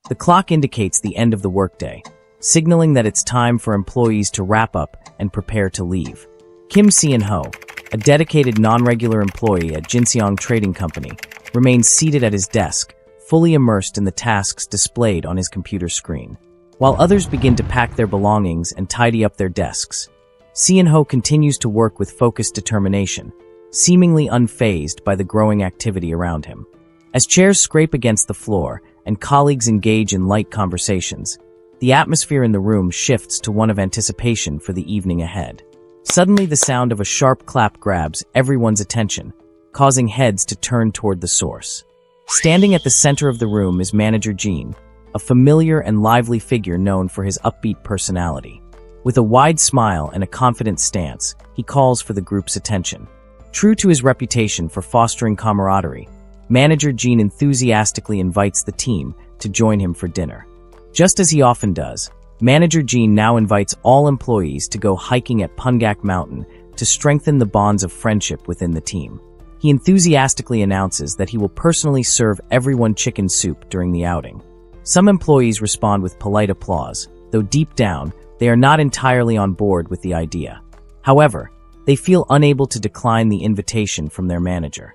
The clock indicates the end of the workday, signaling that it's time for employees to wrap up and prepare to leave. Kim Se-ho, a dedicated non-regular employee at Jinseong Trading Company, remains seated at his desk, fully immersed in the tasks displayed on his computer screen. While others begin to pack their belongings and tidy up their desks, Se-ho continues to work with focused determination, seemingly unfazed by the growing activity around him. As chairs scrape against the floor and colleagues engage in light conversations, the atmosphere in the room shifts to one of anticipation for the evening ahead. Suddenly, the sound of a sharp clap grabs everyone's attention, causing heads to turn toward the source. Standing at the center of the room is Manager Jean, a familiar and lively figure known for his upbeat personality. With a wide smile and a confident stance, he calls for the group's attention. True to his reputation for fostering camaraderie, Manager Jean enthusiastically invites the team to join him for dinner. Just as he often does, Manager Jean now invites all employees to go hiking at Pungak Mountain to strengthen the bonds of friendship within the team. He enthusiastically announces that he will personally serve everyone chicken soup during the outing. Some employees respond with polite applause, though deep down, they are not entirely on board with the idea. However, they feel unable to decline the invitation from their manager.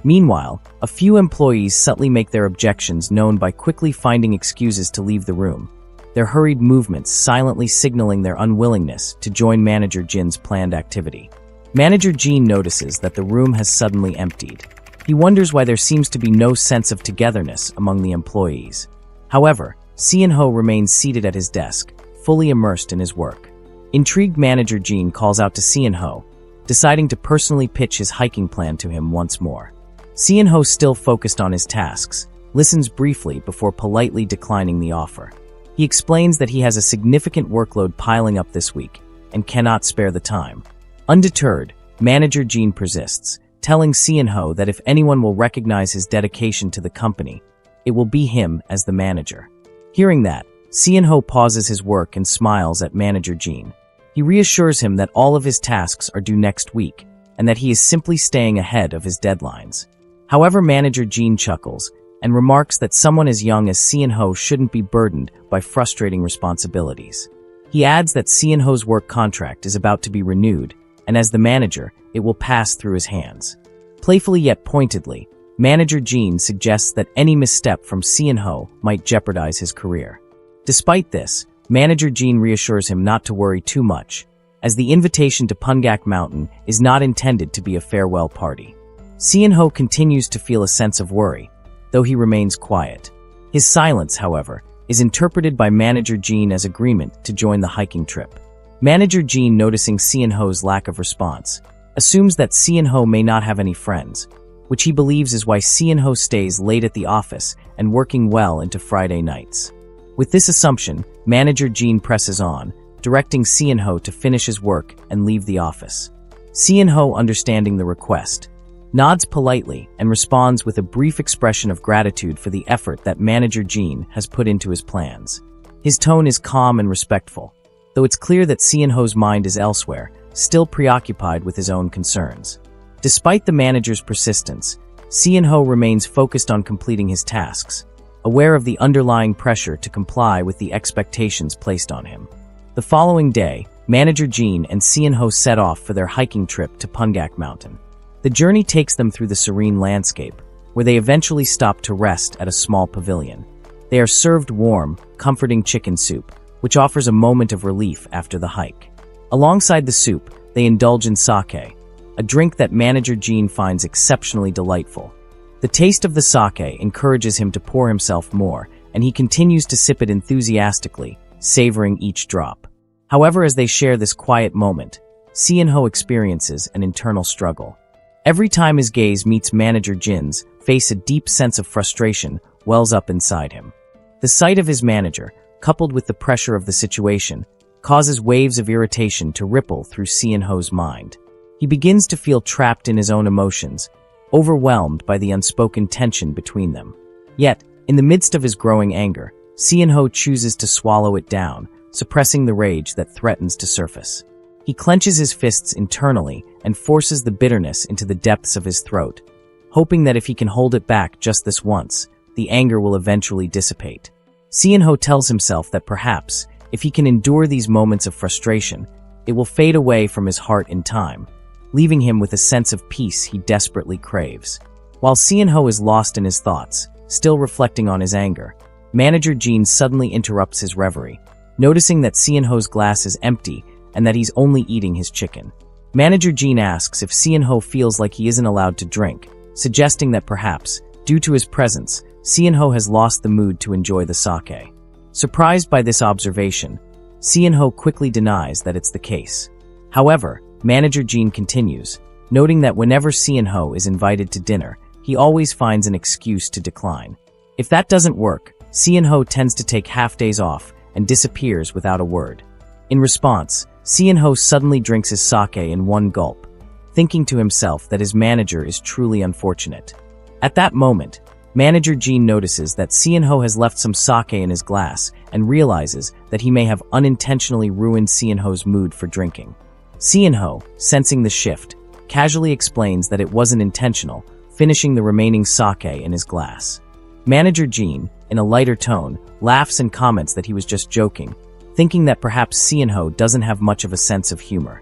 Meanwhile, a few employees subtly make their objections known by quickly finding excuses to leave the room, their hurried movements silently signaling their unwillingness to join Manager Jin's planned activity. Manager Jean notices that the room has suddenly emptied. He wonders why there seems to be no sense of togetherness among the employees. However, Se-ho remains seated at his desk, fully immersed in his work. Intrigued, Manager Jean calls out to Se-ho, deciding to personally pitch his hiking plan to him once more. Se-ho, still focused on his tasks, listens briefly before politely declining the offer. He explains that he has a significant workload piling up this week and cannot spare the time. Undeterred, Manager Jean persists, telling Se-ho that if anyone will recognize his dedication to the company, it will be him as the manager. Hearing that, Se-ho pauses his work and smiles at Manager Jean. He reassures him that all of his tasks are due next week and that he is simply staying ahead of his deadlines. However, Manager Jean chuckles and remarks that someone as young as Se-ho shouldn't be burdened by frustrating responsibilities. He adds that Se-ho's work contract is about to be renewed, and as the manager, it will pass through his hands. Playfully yet pointedly, Manager Jean suggests that any misstep from Se-ho might jeopardize his career. Despite this, Manager Jean reassures him not to worry too much, as the invitation to Pungak Mountain is not intended to be a farewell party. Se-ho continues to feel a sense of worry, though he remains quiet. His silence, however, is interpreted by Manager Jean as agreement to join the hiking trip. Manager Jean, noticing Se-ho's lack of response, assumes that Se-ho may not have any friends, which he believes is why Se-ho stays late at the office and working well into Friday nights. With this assumption, Manager Jean presses on, directing Se-ho to finish his work and leave the office. Se-ho, understanding the request, nods politely and responds with a brief expression of gratitude for the effort that Manager Jean has put into his plans. His tone is calm and respectful, though it's clear that Se-ho's mind is elsewhere, still preoccupied with his own concerns. Despite the manager's persistence, Se-ho remains focused on completing his tasks, aware of the underlying pressure to comply with the expectations placed on him. The following day, Manager Jean and Se-ho set off for their hiking trip to Pungak Mountain. The journey takes them through the serene landscape, where they eventually stop to rest at a small pavilion. They are served warm, comforting chicken soup, which offers a moment of relief after the hike. Alongside the soup, they indulge in sake, a drink that Manager Jean finds exceptionally delightful. The taste of the sake encourages him to pour himself more, and he continues to sip it enthusiastically, savoring each drop. However, as they share this quiet moment, Se-ho experiences an internal struggle. Every time his gaze meets Manager Jin's face, a deep sense of frustration wells up inside him. The sight of his manager, coupled with the pressure of the situation, causes waves of irritation to ripple through Se-ho's mind. He begins to feel trapped in his own emotions, overwhelmed by the unspoken tension between them. Yet, in the midst of his growing anger, Se-ho chooses to swallow it down, suppressing the rage that threatens to surface. He clenches his fists internally and forces the bitterness into the depths of his throat, hoping that if he can hold it back just this once, the anger will eventually dissipate. Sean-ho tells himself that perhaps, if he can endure these moments of frustration, it will fade away from his heart in time, leaving him with a sense of peace he desperately craves. While Sean-ho is lost in his thoughts, still reflecting on his anger, Manager Jean suddenly interrupts his reverie, noticing that Seon-ho's glass is empty and that he's only eating his chicken. Manager Jean asks if Seon-ho feels like he isn't allowed to drink, suggesting that perhaps, due to his presence, Seon-ho has lost the mood to enjoy the sake. Surprised by this observation, Seon-ho quickly denies that it's the case. However, Manager Jean continues, noting that whenever Seon-ho is invited to dinner, he always finds an excuse to decline. If that doesn't work, Seon-ho tends to take half-days off and disappears without a word. In response, Seon-ho suddenly drinks his sake in one gulp, thinking to himself that his manager is truly unfortunate. At that moment, Manager Jean notices that Seon-ho has left some sake in his glass and realizes that he may have unintentionally ruined Seon-ho's mood for drinking. Seon-ho, sensing the shift, casually explains that it wasn't intentional, finishing the remaining sake in his glass. Manager Jean, in a lighter tone, laughs and comments that he was just joking, thinking that perhaps Seon-ho doesn't have much of a sense of humor.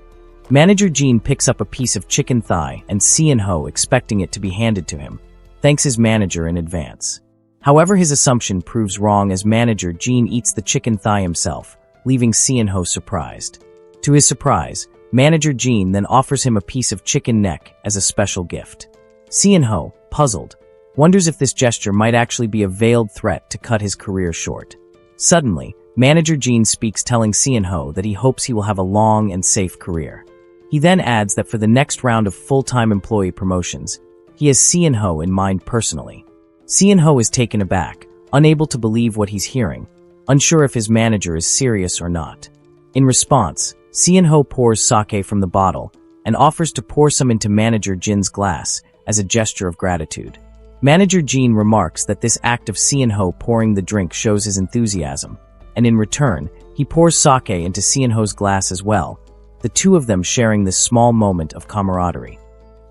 Manager Jean picks up a piece of chicken thigh and Seon-ho, expecting it to be handed to him, thanks his manager in advance. However, his assumption proves wrong as Manager Jean eats the chicken thigh himself, leaving Seon-ho surprised. To his surprise, Manager Jean then offers him a piece of chicken neck as a special gift. Seon-ho, puzzled, wonders if this gesture might actually be a veiled threat to cut his career short. Suddenly, Manager Jean speaks, telling Seon-ho that he hopes he will have a long and safe career. He then adds that for the next round of full-time employee promotions, he has Seon-ho in mind personally. Seon-ho is taken aback, unable to believe what he's hearing, unsure if his manager is serious or not. In response, Seon-ho pours sake from the bottle and offers to pour some into Manager Jean's glass as a gesture of gratitude. Manager Jean remarks that this act of Seon-ho pouring the drink shows his enthusiasm, and in return, he pours sake into Seon-ho's glass as well, the two of them sharing this small moment of camaraderie.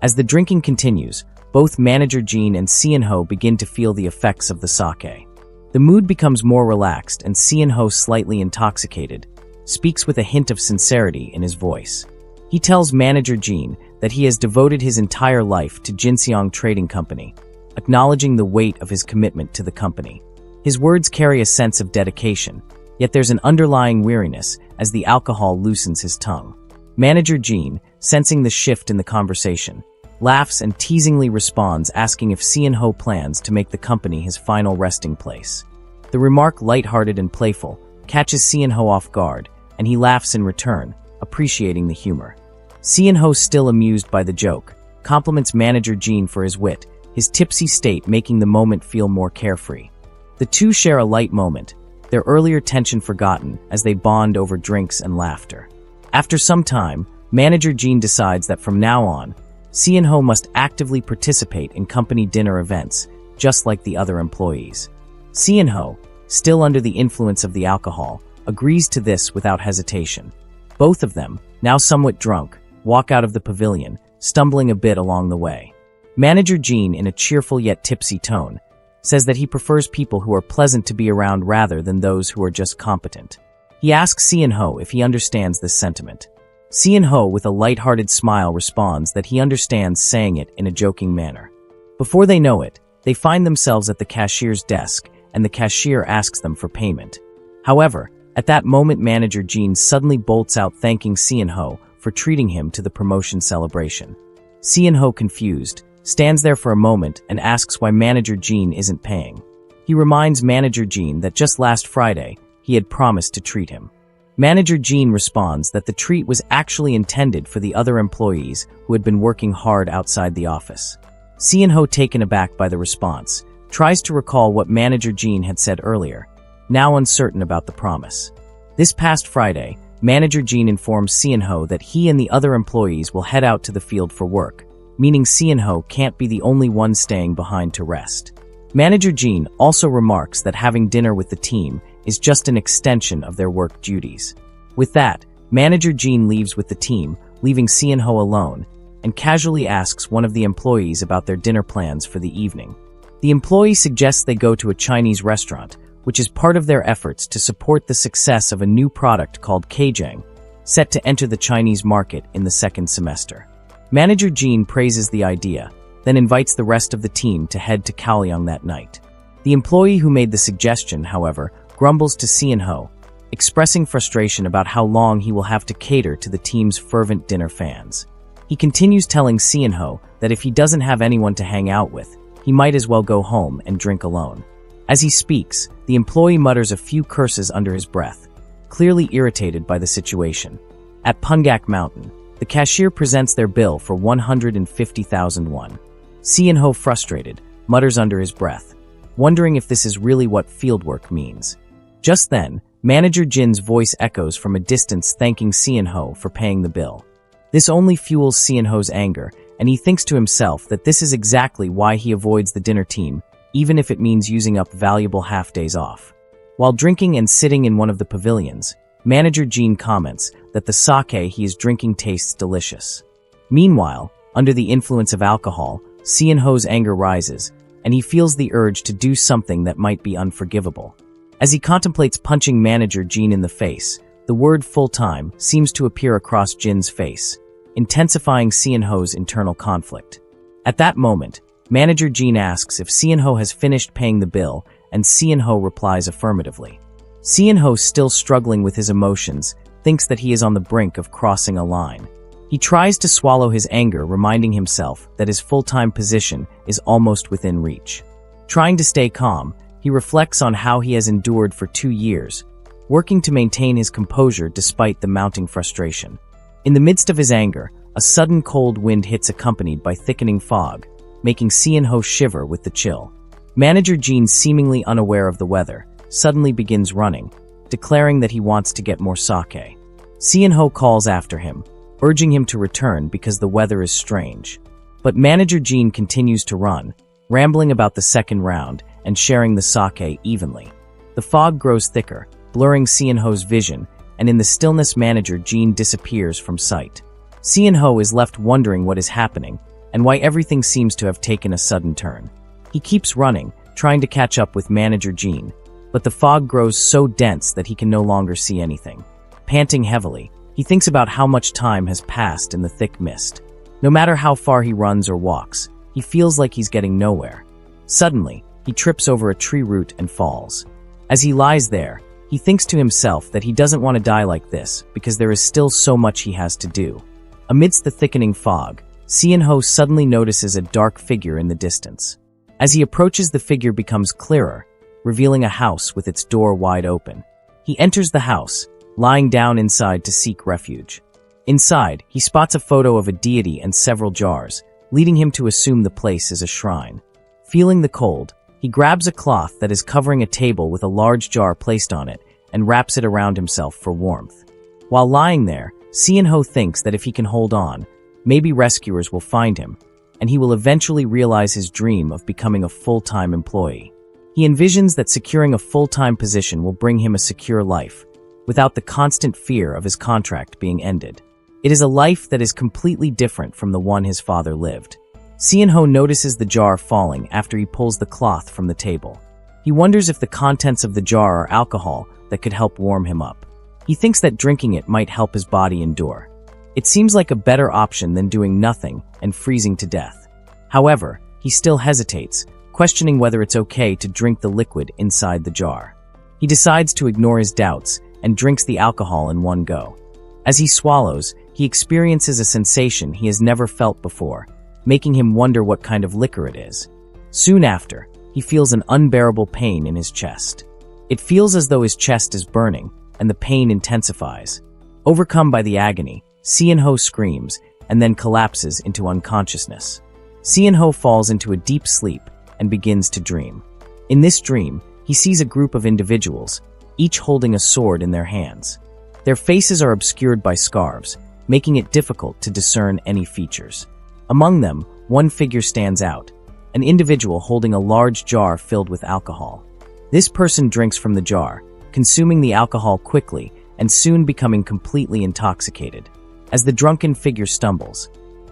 As the drinking continues, both Manager Jean and Seon-ho begin to feel the effects of the sake. The mood becomes more relaxed and Seon-ho, slightly intoxicated, speaks with a hint of sincerity in his voice. He tells Manager Jean that he has devoted his entire life to Jinseong Trading Company, acknowledging the weight of his commitment to the company. His words carry a sense of dedication, yet there's an underlying weariness as the alcohol loosens his tongue. Manager Jean, sensing the shift in the conversation, laughs and teasingly responds, asking if Seon-ho plans to make the company his final resting place. The remark, lighthearted and playful, catches Seon-ho off guard, and he laughs in return, appreciating the humor. Seon-ho, still amused by the joke, compliments Manager Jean for his wit, his tipsy state making the moment feel more carefree. The two share a light moment, their earlier tension forgotten as they bond over drinks and laughter. After some time, Manager Jean decides that from now on, Seon-ho must actively participate in company dinner events, just like the other employees. Seon-ho, still under the influence of the alcohol, agrees to this without hesitation. Both of them, now somewhat drunk, walk out of the pavilion, stumbling a bit along the way. Manager Jean, in a cheerful yet tipsy tone, says that he prefers people who are pleasant to be around rather than those who are just competent. He asks Seon-ho if he understands this sentiment. Seon-ho, with a light-hearted smile, responds that he understands, saying it in a joking manner. Before they know it, they find themselves at the cashier's desk, and the cashier asks them for payment. However, at that moment, Manager Jean suddenly bolts out, thanking Seon-ho for treating him to the promotion celebration. Seon-ho, confused, stands there for a moment and asks why Manager Jean isn't paying. He reminds Manager Jean that just last Friday, he had promised to treat him. Manager Jean responds that the treat was actually intended for the other employees who had been working hard outside the office. Seon-ho, taken aback by the response, tries to recall what Manager Jean had said earlier, now uncertain about the promise. This past Friday, Manager Jean informs Seon-ho that he and the other employees will head out to the field for work, meaning Seon-ho can't be the only one staying behind to rest. Manager Jean also remarks that having dinner with the team is just an extension of their work duties. With that, Manager Jean leaves with the team, leaving Seon-ho alone, and casually asks one of the employees about their dinner plans for the evening. The employee suggests they go to a Chinese restaurant, which is part of their efforts to support the success of a new product called Kajang, set to enter the Chinese market in the second semester. Manager Jean praises the idea, then invites the rest of the team to head to Kaohsiung that night. The employee who made the suggestion, however, grumbles to Xianho, expressing frustration about how long he will have to cater to the team's fervent dinner fans. He continues telling Xianho that if he doesn't have anyone to hang out with, he might as well go home and drink alone. As he speaks, the employee mutters a few curses under his breath, clearly irritated by the situation. At Pungak Mountain, the cashier presents their bill for 150,000 won. Xianho, frustrated, mutters under his breath, wondering if this is really what fieldwork means. Just then, Manager Jin's voice echoes from a distance thanking Xianho for paying the bill. This only fuels Xianho's anger, and he thinks to himself that this is exactly why he avoids the dinner team, even if it means using up valuable half-days off. While drinking and sitting in one of the pavilions, Manager Jean comments that the sake he is drinking tastes delicious. Meanwhile, under the influence of alcohol, Xianho's anger rises, and he feels the urge to do something that might be unforgivable. As he contemplates punching Manager Jean in the face, the word full-time seems to appear across Jin's face, intensifying Xianho's internal conflict. At that moment, Manager Jean asks if Xianho has finished paying the bill, and Xianho replies affirmatively. Xianho, still struggling with his emotions, thinks that he is on the brink of crossing a line. He tries to swallow his anger, reminding himself that his full-time position is almost within reach. Trying to stay calm, he reflects on how he has endured for 2 years, working to maintain his composure despite the mounting frustration. In the midst of his anger, a sudden cold wind hits accompanied by thickening fog, making Xianho shiver with the chill. Manager Jean, seemingly unaware of the weather, suddenly begins running, declaring that he wants to get more sake. Xianho calls after him, urging him to return because the weather is strange. But Manager Jean continues to run, rambling about the second round and sharing the sake evenly. The fog grows thicker, blurring Xianho's vision, and in the stillness Manager Jean disappears from sight. Xianho is left wondering what is happening and why everything seems to have taken a sudden turn. He keeps running, trying to catch up with Manager Jean, but the fog grows so dense that he can no longer see anything. Panting heavily, he thinks about how much time has passed in the thick mist. No matter how far he runs or walks, he feels like he's getting nowhere. Suddenly, he trips over a tree root and falls. As he lies there, he thinks to himself that he doesn't want to die like this because there is still so much he has to do. Amidst the thickening fog, Xianho suddenly notices a dark figure in the distance. As he approaches, the figure becomes clearer, revealing a house with its door wide open. He enters the house, lying down inside to seek refuge. Inside, he spots a photo of a deity and several jars, leading him to assume the place is a shrine. Feeling the cold, he grabs a cloth that is covering a table with a large jar placed on it and wraps it around himself for warmth. While lying there, Xianho thinks that if he can hold on, maybe rescuers will find him, and he will eventually realize his dream of becoming a full-time employee. He envisions that securing a full-time position will bring him a secure life, without the constant fear of his contract being ended. It is a life that is completely different from the one his father lived. Xianho notices the jar falling after he pulls the cloth from the table. He wonders if the contents of the jar are alcohol that could help warm him up. He thinks that drinking it might help his body endure. It seems like a better option than doing nothing and freezing to death. However, he still hesitates, questioning whether it's okay to drink the liquid inside the jar. He decides to ignore his doubts and drinks the alcohol in one go. As he swallows, he experiences a sensation he has never felt before, making him wonder what kind of liquor it is. Soon after, he feels an unbearable pain in his chest. It feels as though his chest is burning, and the pain intensifies. Overcome by the agony, Xianho screams and then collapses into unconsciousness. Xianho falls into a deep sleep and begins to dream. In this dream, he sees a group of individuals, each holding a sword in their hands. Their faces are obscured by scarves, making it difficult to discern any features. Among them, one figure stands out, an individual holding a large jar filled with alcohol. This person drinks from the jar, consuming the alcohol quickly and soon becoming completely intoxicated. As the drunken figure stumbles,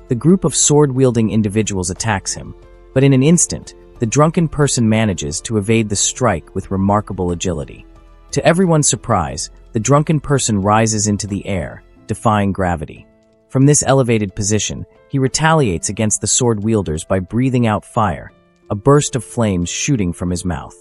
the group of sword-wielding individuals attacks him, but in an instant, the drunken person manages to evade the strike with remarkable agility. To everyone's surprise, the drunken person rises into the air, defying gravity. From this elevated position, he retaliates against the sword wielders by breathing out fire, a burst of flames shooting from his mouth.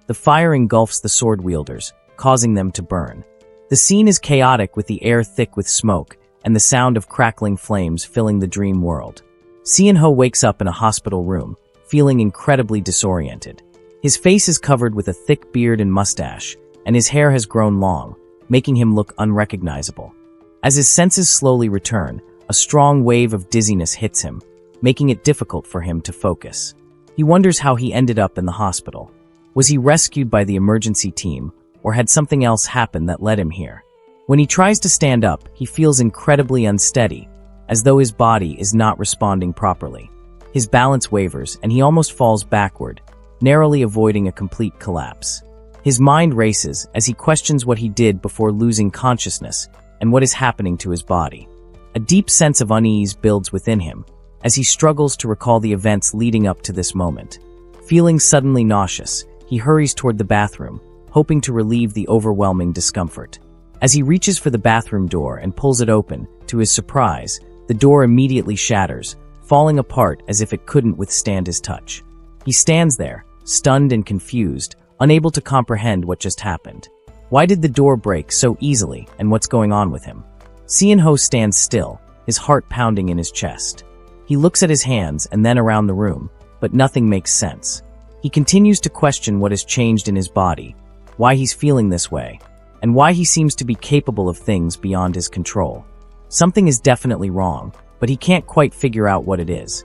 The fire engulfs the sword wielders, causing them to burn. The scene is chaotic with the air thick with smoke and the sound of crackling flames filling the dream world. Seon-ho wakes up in a hospital room, feeling incredibly disoriented. His face is covered with a thick beard and mustache, and his hair has grown long, making him look unrecognizable. As his senses slowly return, a strong wave of dizziness hits him, making it difficult for him to focus. He wonders how he ended up in the hospital. Was he rescued by the emergency team, or had something else happen that led him here? When he tries to stand up, he feels incredibly unsteady, as though his body is not responding properly. His balance wavers, and he almost falls backward, narrowly avoiding a complete collapse. His mind races as he questions what he did before losing consciousness and what is happening to his body. A deep sense of unease builds within him as he struggles to recall the events leading up to this moment. Feeling suddenly nauseous, he hurries toward the bathroom, hoping to relieve the overwhelming discomfort. As he reaches for the bathroom door and pulls it open, to his surprise, the door immediately shatters, falling apart as if it couldn't withstand his touch. He stands there, stunned and confused, unable to comprehend what just happened. Why did the door break so easily, and what's going on with him? Seon-ho stands still, his heart pounding in his chest. He looks at his hands and then around the room, but nothing makes sense. He continues to question what has changed in his body, why he's feeling this way, and why he seems to be capable of things beyond his control. Something is definitely wrong, but he can't quite figure out what it is.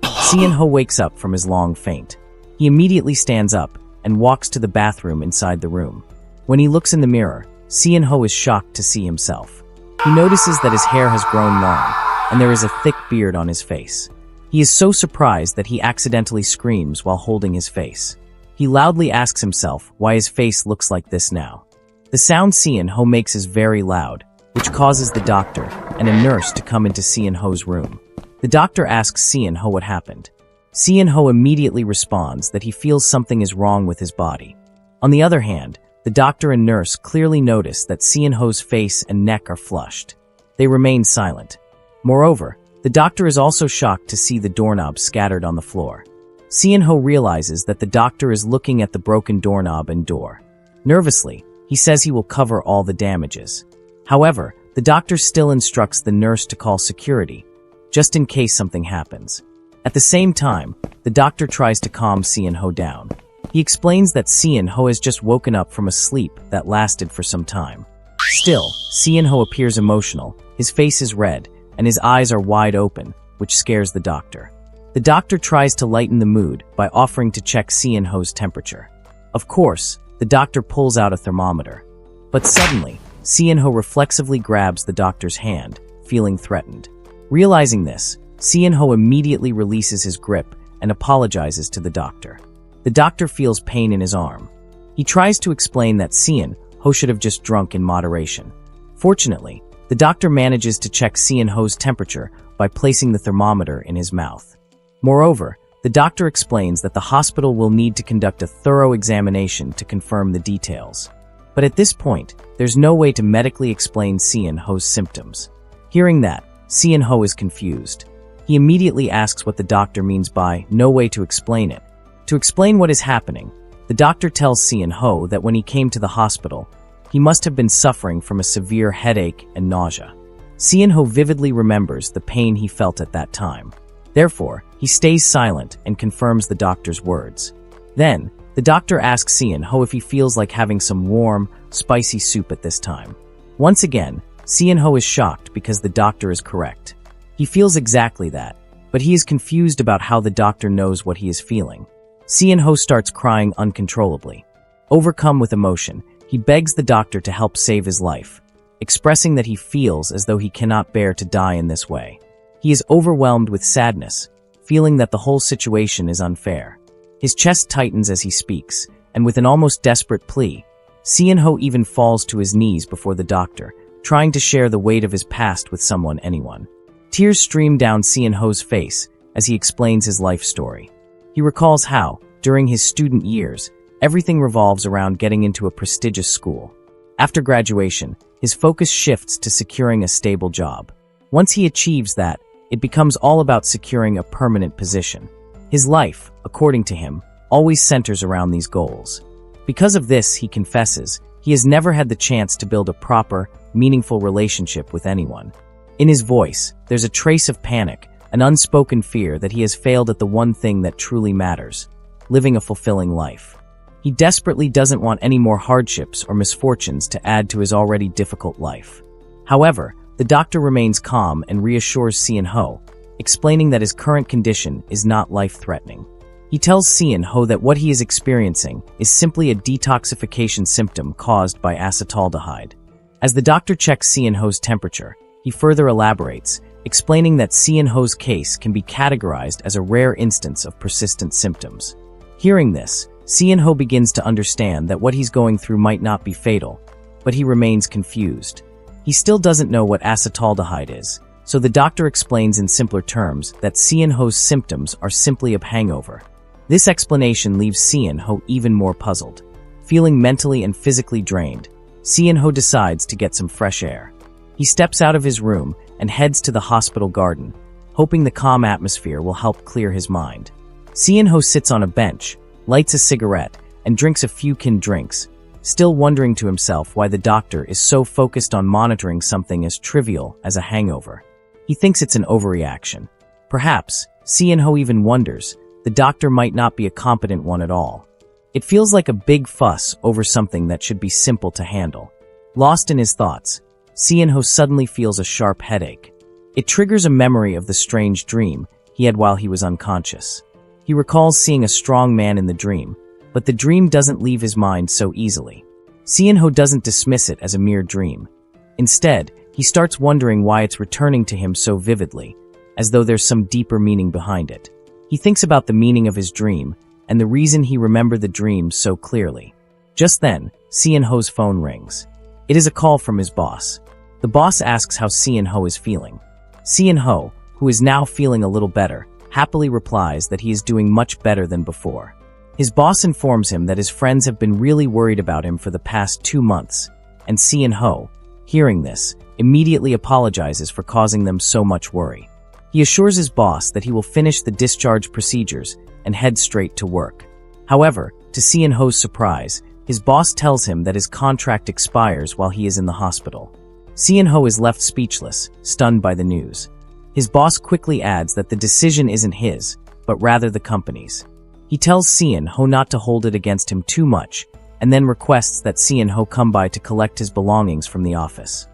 Seon-ho wakes up from his long faint. He immediately stands up and walks to the bathroom inside the room. When he looks in the mirror, Seon-ho is shocked to see himself. He notices that his hair has grown long, and there is a thick beard on his face. He is so surprised that he accidentally screams while holding his face. He loudly asks himself why his face looks like this now. The sound Seon-ho makes is very loud, which causes the doctor and a nurse to come into Seon-ho's room. The doctor asks Seon-ho what happened. Seon-ho immediately responds that he feels something is wrong with his body. On the other hand, the doctor and nurse clearly notice that Seon-ho's face and neck are flushed. They remain silent. Moreover, the doctor is also shocked to see the doorknob scattered on the floor. Seon-ho realizes that the doctor is looking at the broken doorknob and door. Nervously, he says he will cover all the damages. However, the doctor still instructs the nurse to call security, just in case something happens. At the same time, the doctor tries to calm Seon-ho down. He explains that Seon-ho has just woken up from a sleep that lasted for some time. Still, Seon-ho appears emotional, his face is red, and his eyes are wide open, which scares the doctor. The doctor tries to lighten the mood by offering to check Seon-ho's temperature. Of course, the doctor pulls out a thermometer. But suddenly, Seon-ho reflexively grabs the doctor's hand, feeling threatened. Realizing this, Seon-ho immediately releases his grip and apologizes to the doctor. The doctor feels pain in his arm. He tries to explain that Seon-ho should have just drunk in moderation. Fortunately, the doctor manages to check Seon-ho's temperature by placing the thermometer in his mouth. Moreover, the doctor explains that the hospital will need to conduct a thorough examination to confirm the details. But at this point, there's no way to medically explain Seon-ho's symptoms. Hearing that, Seon-ho is confused. He immediately asks what the doctor means by no way to explain it. To explain what is happening, the doctor tells Seon-ho that when he came to the hospital, he must have been suffering from a severe headache and nausea. Seon-ho vividly remembers the pain he felt at that time. Therefore, he stays silent and confirms the doctor's words. Then, the doctor asks Seon-ho if he feels like having some warm, spicy soup at this time. Once again, Seon-ho is shocked because the doctor is correct. He feels exactly that, but he is confused about how the doctor knows what he is feeling. Seon-ho starts crying uncontrollably. Overcome with emotion, he begs the doctor to help save his life, expressing that he feels as though he cannot bear to die in this way. He is overwhelmed with sadness, feeling that the whole situation is unfair. His chest tightens as he speaks, and with an almost desperate plea, Seon-ho even falls to his knees before the doctor, trying to share the weight of his past with anyone. Tears stream down Seon-ho's face as he explains his life story. He recalls how, During his student years, everything revolves around getting into a prestigious school. After graduation, his focus shifts to securing a stable job. Once he achieves that, it becomes all about securing a permanent position. His life, according to him, always centers around these goals. Because of this, he confesses, he has never had the chance to build a proper, meaningful relationship with anyone. In his voice, there's a trace of panic, an unspoken fear that he has failed at the one thing that truly matters: living a fulfilling life. He desperately doesn't want any more hardships or misfortunes to add to his already difficult life. However, the doctor remains calm and reassures Sean-ho, explaining that his current condition is not life-threatening. He tells Sean-ho that what he is experiencing is simply a detoxification symptom caused by acetaldehyde. As the doctor checks Sean-ho's temperature, he further elaborates, explaining that Sean-ho's case can be categorized as a rare instance of persistent symptoms. Hearing this, Sean-ho begins to understand that what he's going through might not be fatal, but he remains confused. He still doesn't know what acetaldehyde is, so the doctor explains in simpler terms that Sean-ho's symptoms are simply a hangover. This explanation leaves Sean-ho even more puzzled. Feeling mentally and physically drained, Sean-ho decides to get some fresh air. He steps out of his room and heads to the hospital garden, hoping the calm atmosphere will help clear his mind. Sean-ho sits on a bench, lights a cigarette, and drinks a few canned drinks, still wondering to himself why the doctor is so focused on monitoring something as trivial as a hangover. He thinks it's an overreaction. Perhaps, Sean-ho even wonders, the doctor might not be a competent one at all. It feels like a big fuss over something that should be simple to handle. Lost in his thoughts, Sean-ho suddenly feels a sharp headache. It triggers a memory of the strange dream he had while he was unconscious. He recalls seeing a strong man in the dream, but the dream doesn't leave his mind so easily. Sean-ho doesn't dismiss it as a mere dream. Instead, he starts wondering why it's returning to him so vividly, as though there's some deeper meaning behind it. He thinks about the meaning of his dream and the reason he remembered the dream so clearly. Just then, Sean-ho's phone rings. It is a call from his boss. The boss asks how Sean-ho is feeling. Sean-ho, who is now feeling a little better, happily replies that he is doing much better than before. His boss informs him that his friends have been really worried about him for the past 2 months, and Sean-ho, hearing this, immediately apologizes for causing them so much worry. He assures his boss that he will finish the discharge procedures and head straight to work. However, to Sean-ho's surprise, his boss tells him that his contract expires while he is in the hospital. Sean-ho is left speechless, stunned by the news. His boss quickly adds that the decision isn't his, but rather the company's. He tells Sean-ho not to hold it against him too much, and then requests that Sean-ho come by to collect his belongings from the office.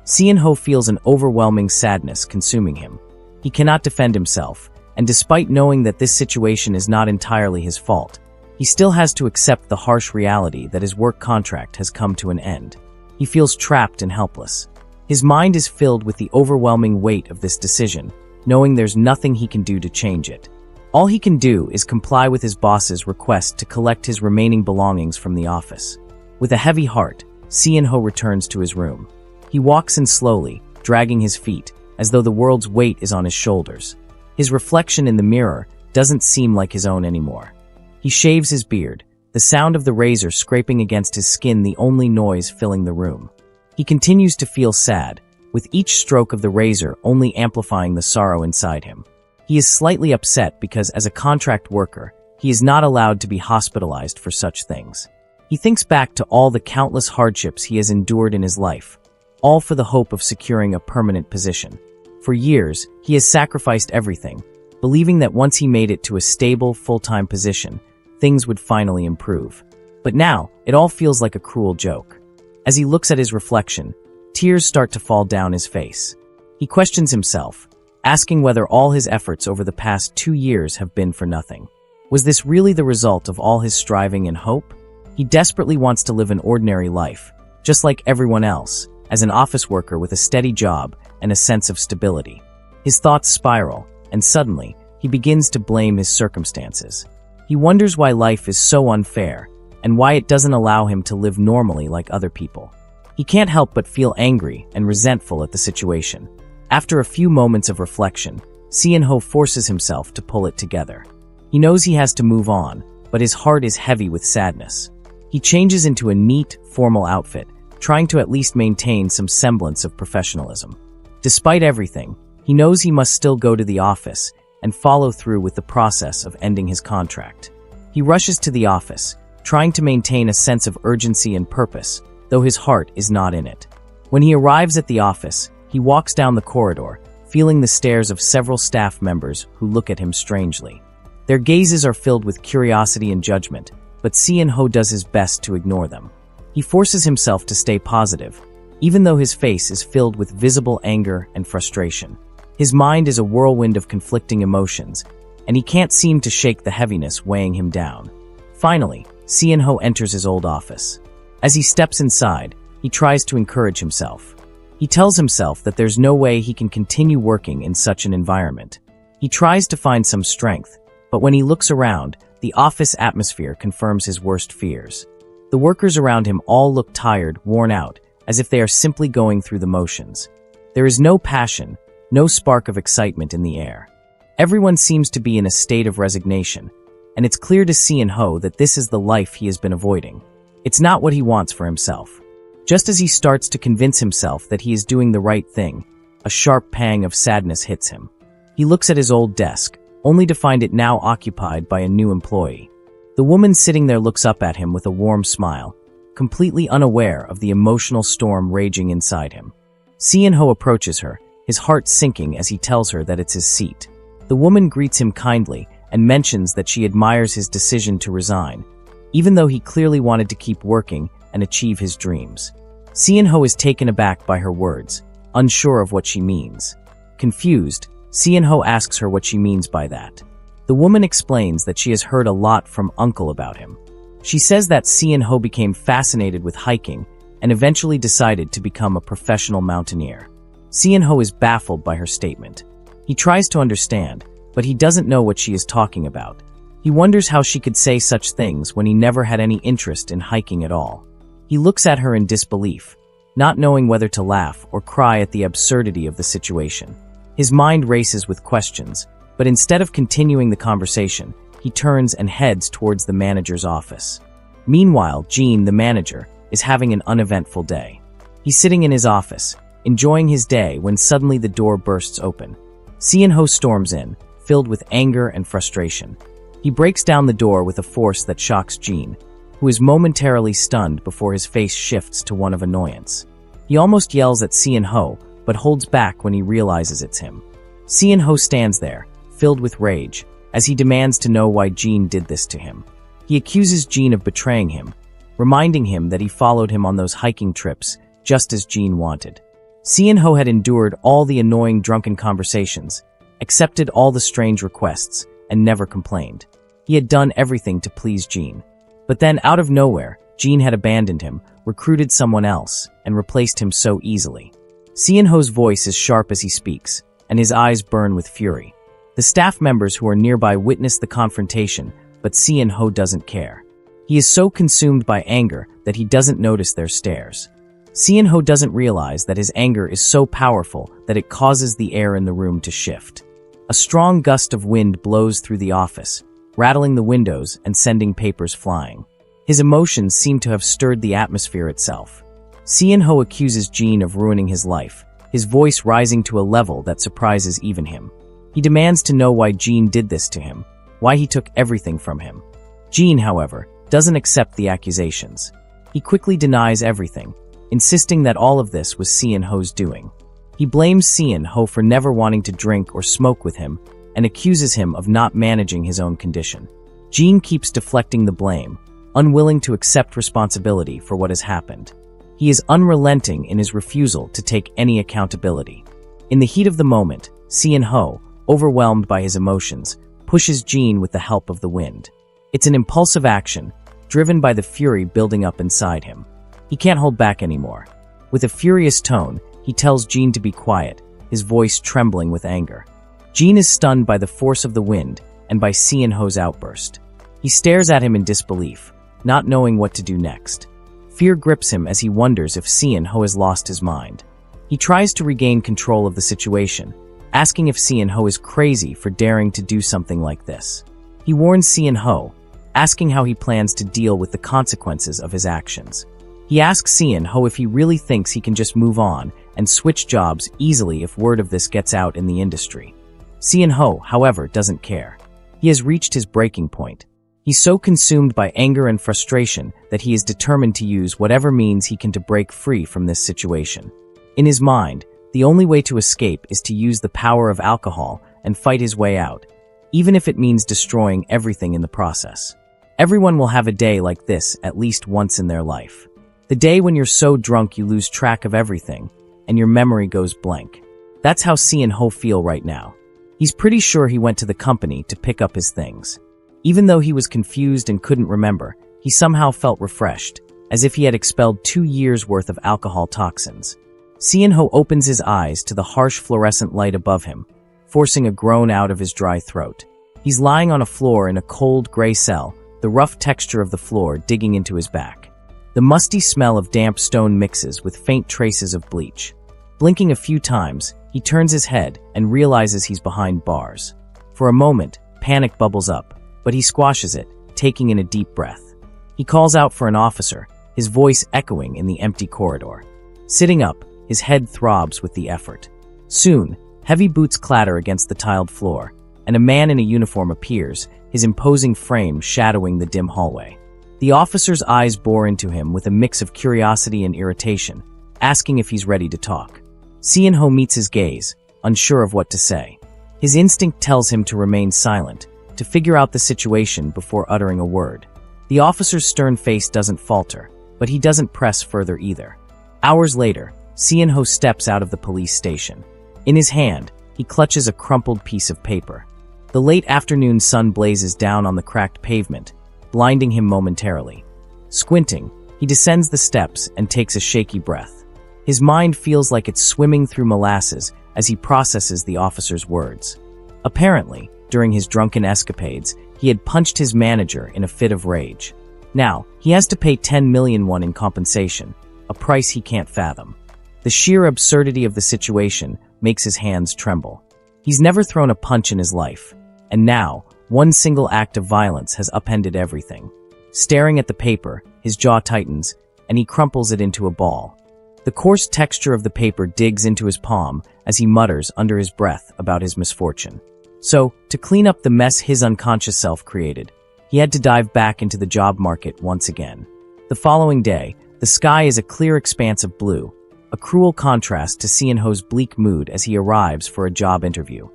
Sean-ho feels an overwhelming sadness consuming him. He cannot defend himself, and despite knowing that this situation is not entirely his fault, he still has to accept the harsh reality that his work contract has come to an end. He feels trapped and helpless. His mind is filled with the overwhelming weight of this decision, knowing there's nothing he can do to change it. All he can do is comply with his boss's request to collect his remaining belongings from the office. With a heavy heart, Sean-ho returns to his room. He walks in slowly, dragging his feet, as though the world's weight is on his shoulders. His reflection in the mirror doesn't seem like his own anymore. He shaves his beard, the sound of the razor scraping against his skin the only noise filling the room. He continues to feel sad, with each stroke of the razor only amplifying the sorrow inside him. He is slightly upset because as a contract worker, he is not allowed to be hospitalized for such things. He thinks back to all the countless hardships he has endured in his life, all for the hope of securing a permanent position. For years, he has sacrificed everything, believing that once he made it to a stable, full-time position, things would finally improve. But now, it all feels like a cruel joke. As he looks at his reflection, tears start to fall down his face. He questions himself, asking whether all his efforts over the past 2 years have been for nothing. Was this really the result of all his striving and hope? He desperately wants to live an ordinary life, just like everyone else, as an office worker with a steady job and a sense of stability. His thoughts spiral, and suddenly, he begins to blame his circumstances. He wonders why life is so unfair, and why it doesn't allow him to live normally like other people. He can't help but feel angry and resentful at the situation. After a few moments of reflection, Sean-ho forces himself to pull it together. He knows he has to move on, but his heart is heavy with sadness. He changes into a neat, formal outfit, trying to at least maintain some semblance of professionalism. Despite everything, he knows he must still go to the office and follow through with the process of ending his contract. He rushes to the office, trying to maintain a sense of urgency and purpose, though his heart is not in it. When he arrives at the office, he walks down the corridor, feeling the stares of several staff members who look at him strangely. Their gazes are filled with curiosity and judgment, but Si-in-ho does his best to ignore them. He forces himself to stay positive, even though his face is filled with visible anger and frustration. His mind is a whirlwind of conflicting emotions, and he can't seem to shake the heaviness weighing him down. Finally, Si-in-ho enters his old office. As he steps inside, he tries to encourage himself. He tells himself that there's no way he can continue working in such an environment. He tries to find some strength, but when he looks around, the office atmosphere confirms his worst fears. The workers around him all look tired, worn out, as if they are simply going through the motions. There is no passion, no spark of excitement in the air. Everyone seems to be in a state of resignation, and it's clear to Si-in-ho that this is the life he has been avoiding. It's not what he wants for himself. Just as he starts to convince himself that he is doing the right thing, a sharp pang of sadness hits him. He looks at his old desk, only to find it now occupied by a new employee. The woman sitting there looks up at him with a warm smile, completely unaware of the emotional storm raging inside him. Si-in-ho approaches her, his heart sinking as he tells her that it's his seat. The woman greets him kindly and mentions that she admires his decision to resign, even though he clearly wanted to keep working and achieve his dreams. Si-in-ho is taken aback by her words, unsure of what she means. Confused, Si-in-ho asks her what she means by that. The woman explains that she has heard a lot from Uncle about him. She says that Si-in-ho became fascinated with hiking and eventually decided to become a professional mountaineer. Si-in-ho is baffled by her statement. He tries to understand, but he doesn't know what she is talking about. He wonders how she could say such things when he never had any interest in hiking at all. He looks at her in disbelief, not knowing whether to laugh or cry at the absurdity of the situation. His mind races with questions, but instead of continuing the conversation, he turns and heads towards the manager's office. Meanwhile, Jean, the manager, is having an uneventful day. He's sitting in his office, enjoying his day when suddenly the door bursts open. Si-in-ho storms in, filled with anger and frustration. He breaks down the door with a force that shocks Jean, who is momentarily stunned before his face shifts to one of annoyance. He almost yells at Si-in-ho, but holds back when he realizes it's him. Si-in-ho stands there, filled with rage, as he demands to know why Jean did this to him. He accuses Jean of betraying him, reminding him that he followed him on those hiking trips, just as Jean wanted. Si-in-ho had endured all the annoying drunken conversations, accepted all the strange requests, and never complained. He had done everything to please Jean. But then, out of nowhere, Jean had abandoned him, recruited someone else, and replaced him so easily. Si-in-ho's voice is sharp as he speaks, and his eyes burn with fury. The staff members who are nearby witness the confrontation, but Si-in-ho doesn't care. He is so consumed by anger that he doesn't notice their stares. Si-in-ho doesn't realize that his anger is so powerful that it causes the air in the room to shift. A strong gust of wind blows through the office, rattling the windows and sending papers flying. His emotions seem to have stirred the atmosphere itself. Si-in-ho accuses Jean of ruining his life, his voice rising to a level that surprises even him. He demands to know why Jean did this to him, why he took everything from him. Jean, however, doesn't accept the accusations. He quickly denies everything, insisting that all of this was Si-in-ho's doing. He blames Si-in-ho for never wanting to drink or smoke with him and accuses him of not managing his own condition. Jean keeps deflecting the blame, unwilling to accept responsibility for what has happened. He is unrelenting in his refusal to take any accountability. In the heat of the moment, Si-in-ho, overwhelmed by his emotions, pushes Jean with the help of the wind. It's an impulsive action, driven by the fury building up inside him. He can't hold back anymore. With a furious tone, he tells Jean to be quiet, his voice trembling with anger. Jean is stunned by the force of the wind and by Si-in-ho's outburst. He stares at him in disbelief, not knowing what to do next. Fear grips him as he wonders if Si-in-ho has lost his mind. He tries to regain control of the situation, asking if Si-in-ho is crazy for daring to do something like this. He warns Si-in-ho, asking how he plans to deal with the consequences of his actions. He asks Sean-ho if he really thinks he can just move on and switch jobs easily if word of this gets out in the industry. Sean-ho, however, doesn't care. He has reached his breaking point. He's so consumed by anger and frustration that he is determined to use whatever means he can to break free from this situation. In his mind, the only way to escape is to use the power of alcohol and fight his way out, even if it means destroying everything in the process. Everyone will have a day like this at least once in their life. The day when you're so drunk you lose track of everything, and your memory goes blank. That's how Sean-ho feels right now. He's pretty sure he went to the company to pick up his things. Even though he was confused and couldn't remember, he somehow felt refreshed, as if he had expelled 2 years' worth of alcohol toxins. Sean-ho opens his eyes to the harsh fluorescent light above him, forcing a groan out of his dry throat. He's lying on a floor in a cold, gray cell, the rough texture of the floor digging into his back. The musty smell of damp stone mixes with faint traces of bleach. Blinking a few times, he turns his head and realizes he's behind bars. For a moment, panic bubbles up, but he squashes it, taking in a deep breath. He calls out for an officer, his voice echoing in the empty corridor. Sitting up, his head throbs with the effort. Soon, heavy boots clatter against the tiled floor, and a man in a uniform appears, his imposing frame shadowing the dim hallway. The officer's eyes bore into him with a mix of curiosity and irritation, asking if he's ready to talk. Sean-ho meets his gaze, unsure of what to say. His instinct tells him to remain silent, to figure out the situation before uttering a word. The officer's stern face doesn't falter, but he doesn't press further either. Hours later, Sean-ho steps out of the police station. In his hand, he clutches a crumpled piece of paper. The late afternoon sun blazes down on the cracked pavement, blinding him momentarily. Squinting, he descends the steps and takes a shaky breath. His mind feels like it's swimming through molasses as he processes the officer's words. Apparently, during his drunken escapades, he had punched his manager in a fit of rage. Now, he has to pay 10 million won in compensation, a price he can't fathom. The sheer absurdity of the situation makes his hands tremble. He's never thrown a punch in his life, and now, one single act of violence has upended everything. Staring at the paper, his jaw tightens, and he crumples it into a ball. The coarse texture of the paper digs into his palm as he mutters under his breath about his misfortune. So, to clean up the mess his unconscious self created, he had to dive back into the job market once again. The following day, the sky is a clear expanse of blue, a cruel contrast to Sean-ho's bleak mood as he arrives for a job interview.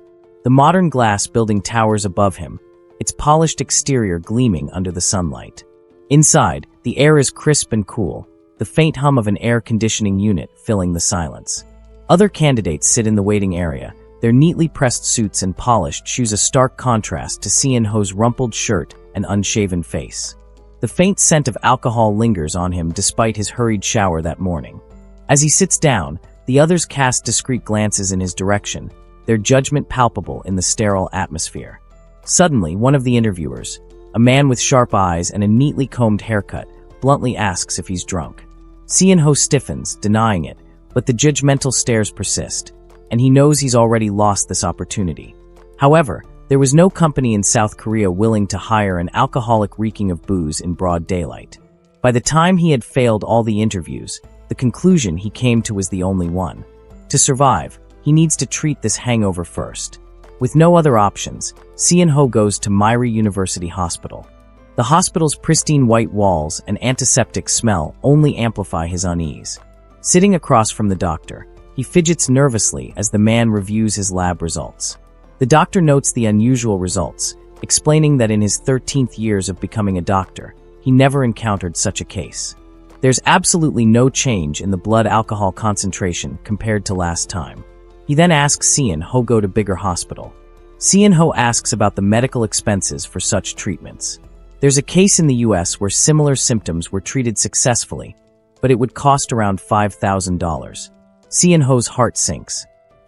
The modern glass building towers above him, its polished exterior gleaming under the sunlight. Inside, the air is crisp and cool, the faint hum of an air conditioning unit filling the silence. Other candidates sit in the waiting area. Their neatly pressed suits and polished shoes a stark contrast to Sean-ho's rumpled shirt and unshaven face. The faint scent of alcohol lingers on him despite his hurried shower that morning. As he sits down, the others cast discreet glances in his direction, their judgment palpable in the sterile atmosphere. Suddenly, one of the interviewers, a man with sharp eyes and a neatly combed haircut, bluntly asks if he's drunk. Sean-ho stiffens, denying it, but the judgmental stares persist, and he knows he's already lost this opportunity. However, there was no company in South Korea willing to hire an alcoholic reeking of booze in broad daylight. By the time he had failed all the interviews, the conclusion he came to was the only one. To survive, he needs to treat this hangover first. With no other options, Sean-ho goes to Myri University Hospital. The hospital's pristine white walls and antiseptic smell only amplify his unease. Sitting across from the doctor, he fidgets nervously as the man reviews his lab results. The doctor notes the unusual results, explaining that in his 13th years of becoming a doctor, he never encountered such a case. There's absolutely no change in the blood alcohol concentration compared to last time. He then asks Sean-ho go to bigger hospital. Sean-ho asks about the medical expenses for such treatments. There's a case in the US where similar symptoms were treated successfully, but it would cost around $5,000. Sean-ho's heart sinks.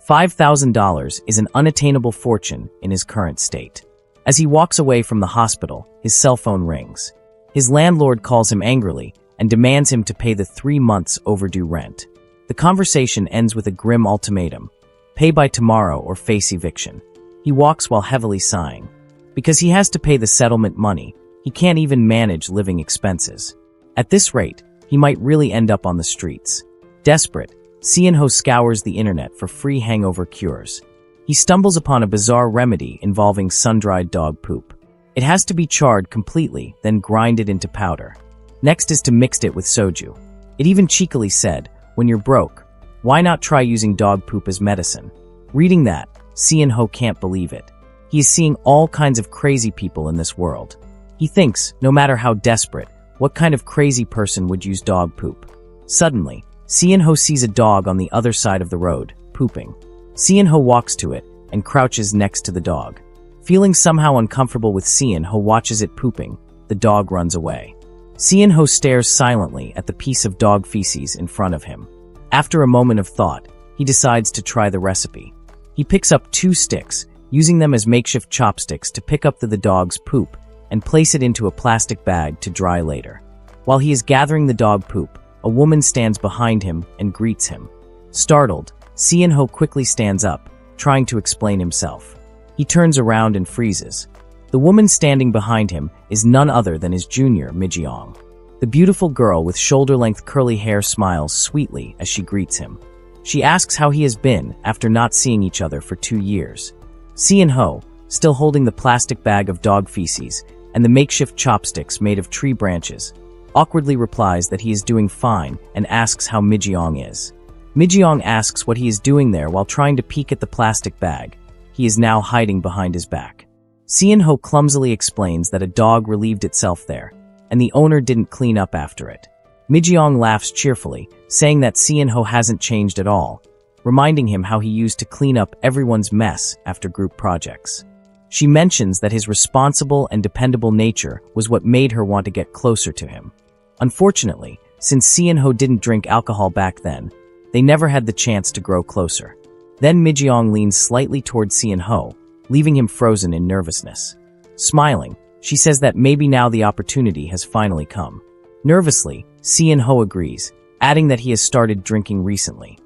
$5,000 is an unattainable fortune in his current state. As he walks away from the hospital, his cell phone rings. His landlord calls him angrily and demands him to pay the 3 months overdue rent. The conversation ends with a grim ultimatum: pay by tomorrow or face eviction. He walks while heavily sighing. Because he has to pay the settlement money, He can't even manage living expenses. At this rate, he might really end up on the streets. Desperate, Sienho scours the internet for free hangover cures. He stumbles upon a bizarre remedy involving sun-dried dog poop. It has to be charred completely, then grinded into powder. Next is to mix it with soju. It even cheekily said, "When you're broke, why not try using dog poop as medicine?" Reading that, Sienho can't believe it. He is seeing all kinds of crazy people in this world. He thinks, no matter how desperate, what kind of crazy person would use dog poop? Suddenly, Sienho sees a dog on the other side of the road, pooping. Sienho walks to it and crouches next to the dog. Feeling somehow uncomfortable with Sienho watches it pooping, the dog runs away. Sienho stares silently at the piece of dog feces in front of him. After a moment of thought, he decides to try the recipe. He picks up 2 sticks, using them as makeshift chopsticks to pick up the dog's poop and place it into a plastic bag to dry later. While he is gathering the dog poop, a woman stands behind him and greets him. Startled, Sienho quickly stands up, trying to explain himself. He turns around and freezes. The woman standing behind him is none other than his junior, Mijeong. The beautiful girl with shoulder-length curly hair smiles sweetly as she greets him. She asks how he has been after not seeing each other for 2 years. Sienho, still holding the plastic bag of dog feces and the makeshift chopsticks made of tree branches, awkwardly replies that he is doing fine and asks how Mijeong is. Mijeong asks what he is doing there while trying to peek at the plastic bag. He is now hiding behind his back. Sienho clumsily explains that a dog relieved itself there, and the owner didn't clean up after it. Mijeong laughs cheerfully, saying that Sienho hasn't changed at all, reminding him how he used to clean up everyone's mess after group projects. She mentions that his responsible and dependable nature was what made her want to get closer to him. Unfortunately, since Sienho didn't drink alcohol back then, they never had the chance to grow closer. Then Mijeong leans slightly towards Sienho, leaving him frozen in nervousness. Smiling, she says that maybe now the opportunity has finally come. Nervously, Sienho agrees, adding that he has started drinking recently.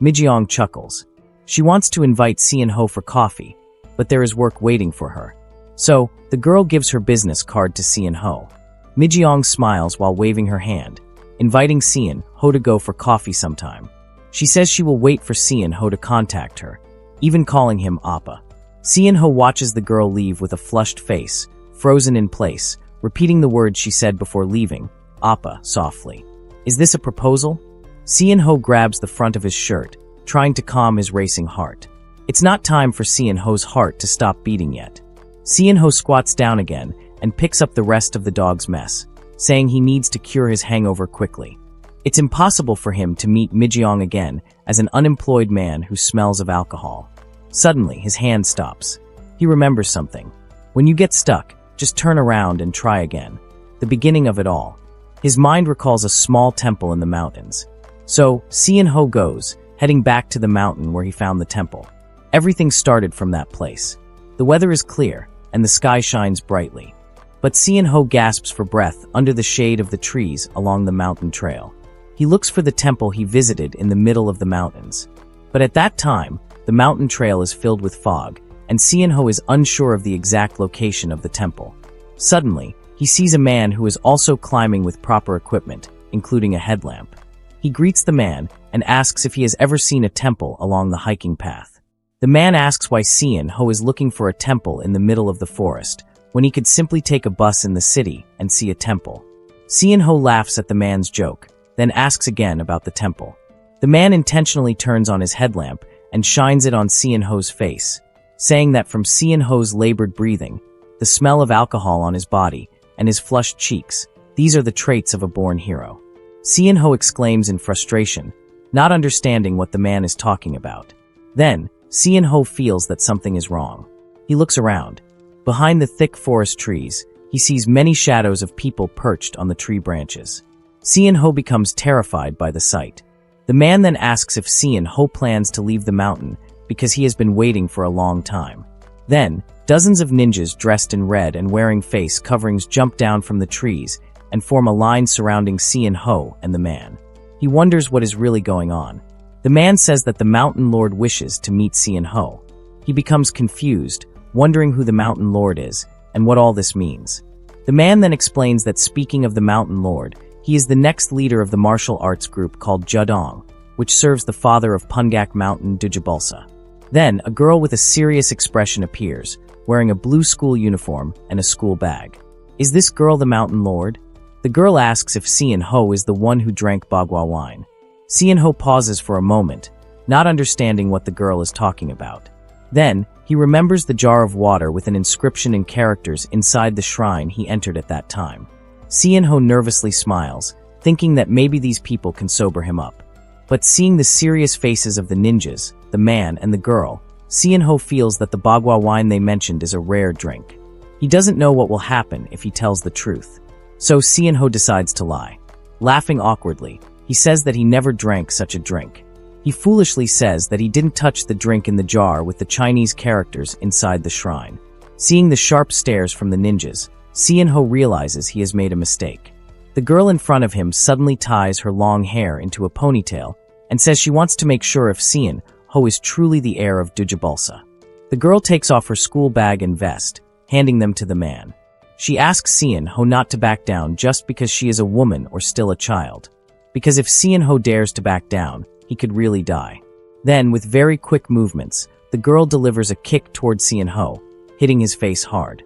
Mijeong chuckles. She wants to invite Sienho for coffee, but there is work waiting for her. So, the girl gives her business card to Sienho. Mijeong smiles while waving her hand, inviting Sienho to go for coffee sometime. She says she will wait for Sienho to contact her, even calling him Appa. Sienho watches the girl leave with a flushed face, frozen in place, repeating the words she said before leaving, Appa, softly. Is this a proposal? Sienho grabs the front of his shirt, trying to calm his racing heart. It's not time for Sienho's heart to stop beating yet. Sienho squats down again and picks up the rest of the dog's mess, saying he needs to cure his hangover quickly. It's impossible for him to meet Mijeong again as an unemployed man who smells of alcohol. Suddenly, his hand stops. He remembers something. When you get stuck, just turn around and try again. The beginning of it all. His mind recalls a small temple in the mountains. So, Sienho goes, heading back to the mountain where he found the temple. Everything started from that place. The weather is clear, and the sky shines brightly. But Sienho gasps for breath under the shade of the trees along the mountain trail. He looks for the temple he visited in the middle of the mountains. But at that time, the mountain trail is filled with fog, and Sienho is unsure of the exact location of the temple. Suddenly, he sees a man who is also climbing with proper equipment, including a headlamp. He greets the man and asks if he has ever seen a temple along the hiking path. The man asks why Sienho is looking for a temple in the middle of the forest, when he could simply take a bus in the city and see a temple. Sienho laughs at the man's joke, then asks again about the temple. The man intentionally turns on his headlamp and shines it on Sienho's face, saying that from Sienho's labored breathing, the smell of alcohol on his body, and his flushed cheeks, these are the traits of a born hero. Sienho exclaims in frustration, not understanding what the man is talking about. Then, Sienho feels that something is wrong. He looks around. Behind the thick forest trees, he sees many shadows of people perched on the tree branches. Sienho becomes terrified by the sight. The man then asks if Sienho plans to leave the mountain because he has been waiting for a long time. Then, dozens of ninjas dressed in red and wearing face coverings jump down from the trees and form a line surrounding Sienho and the man. He wonders what is really going on. The man says that the Mountain Lord wishes to meet Sienho. He becomes confused, wondering who the Mountain Lord is and what all this means. The man then explains that speaking of the Mountain Lord, he is the next leader of the martial arts group called Judong, which serves the father of Pungak Mountain Dujabulsa. Then, a girl with a serious expression appears, wearing a blue school uniform and a school bag. Is this girl the Mountain Lord? The girl asks if Sian Ho is the one who drank bagua wine. Sian Ho pauses for a moment, not understanding what the girl is talking about. Then, he remembers the jar of water with an inscription in characters inside the shrine he entered at that time. Sian Ho nervously smiles, thinking that maybe these people can sober him up. But seeing the serious faces of the ninjas, the man and the girl, Sian Ho feels that the bagua wine they mentioned is a rare drink. He doesn't know what will happen if he tells the truth. So Sian Ho decides to lie. Laughing awkwardly, he says that he never drank such a drink. He foolishly says that he didn't touch the drink in the jar with the Chinese characters inside the shrine. Seeing the sharp stares from the ninjas, Sian Ho realizes he has made a mistake. The girl in front of him suddenly ties her long hair into a ponytail and says she wants to make sure if Sian Ho is truly the heir of Dujabulsa. The girl takes off her school bag and vest, handing them to the man. She asks Sian Ho not to back down just because she is a woman or still a child. Because if Sian Ho dares to back down, he could really die. Then, with very quick movements, the girl delivers a kick toward Sian Ho, hitting his face hard.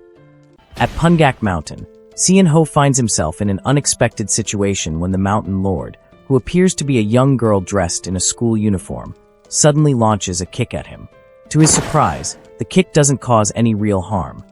At Pungak Mountain, Sian Ho finds himself in an unexpected situation when the Mountain Lord, who appears to be a young girl dressed in a school uniform, suddenly launches a kick at him. To his surprise, the kick doesn't cause any real harm.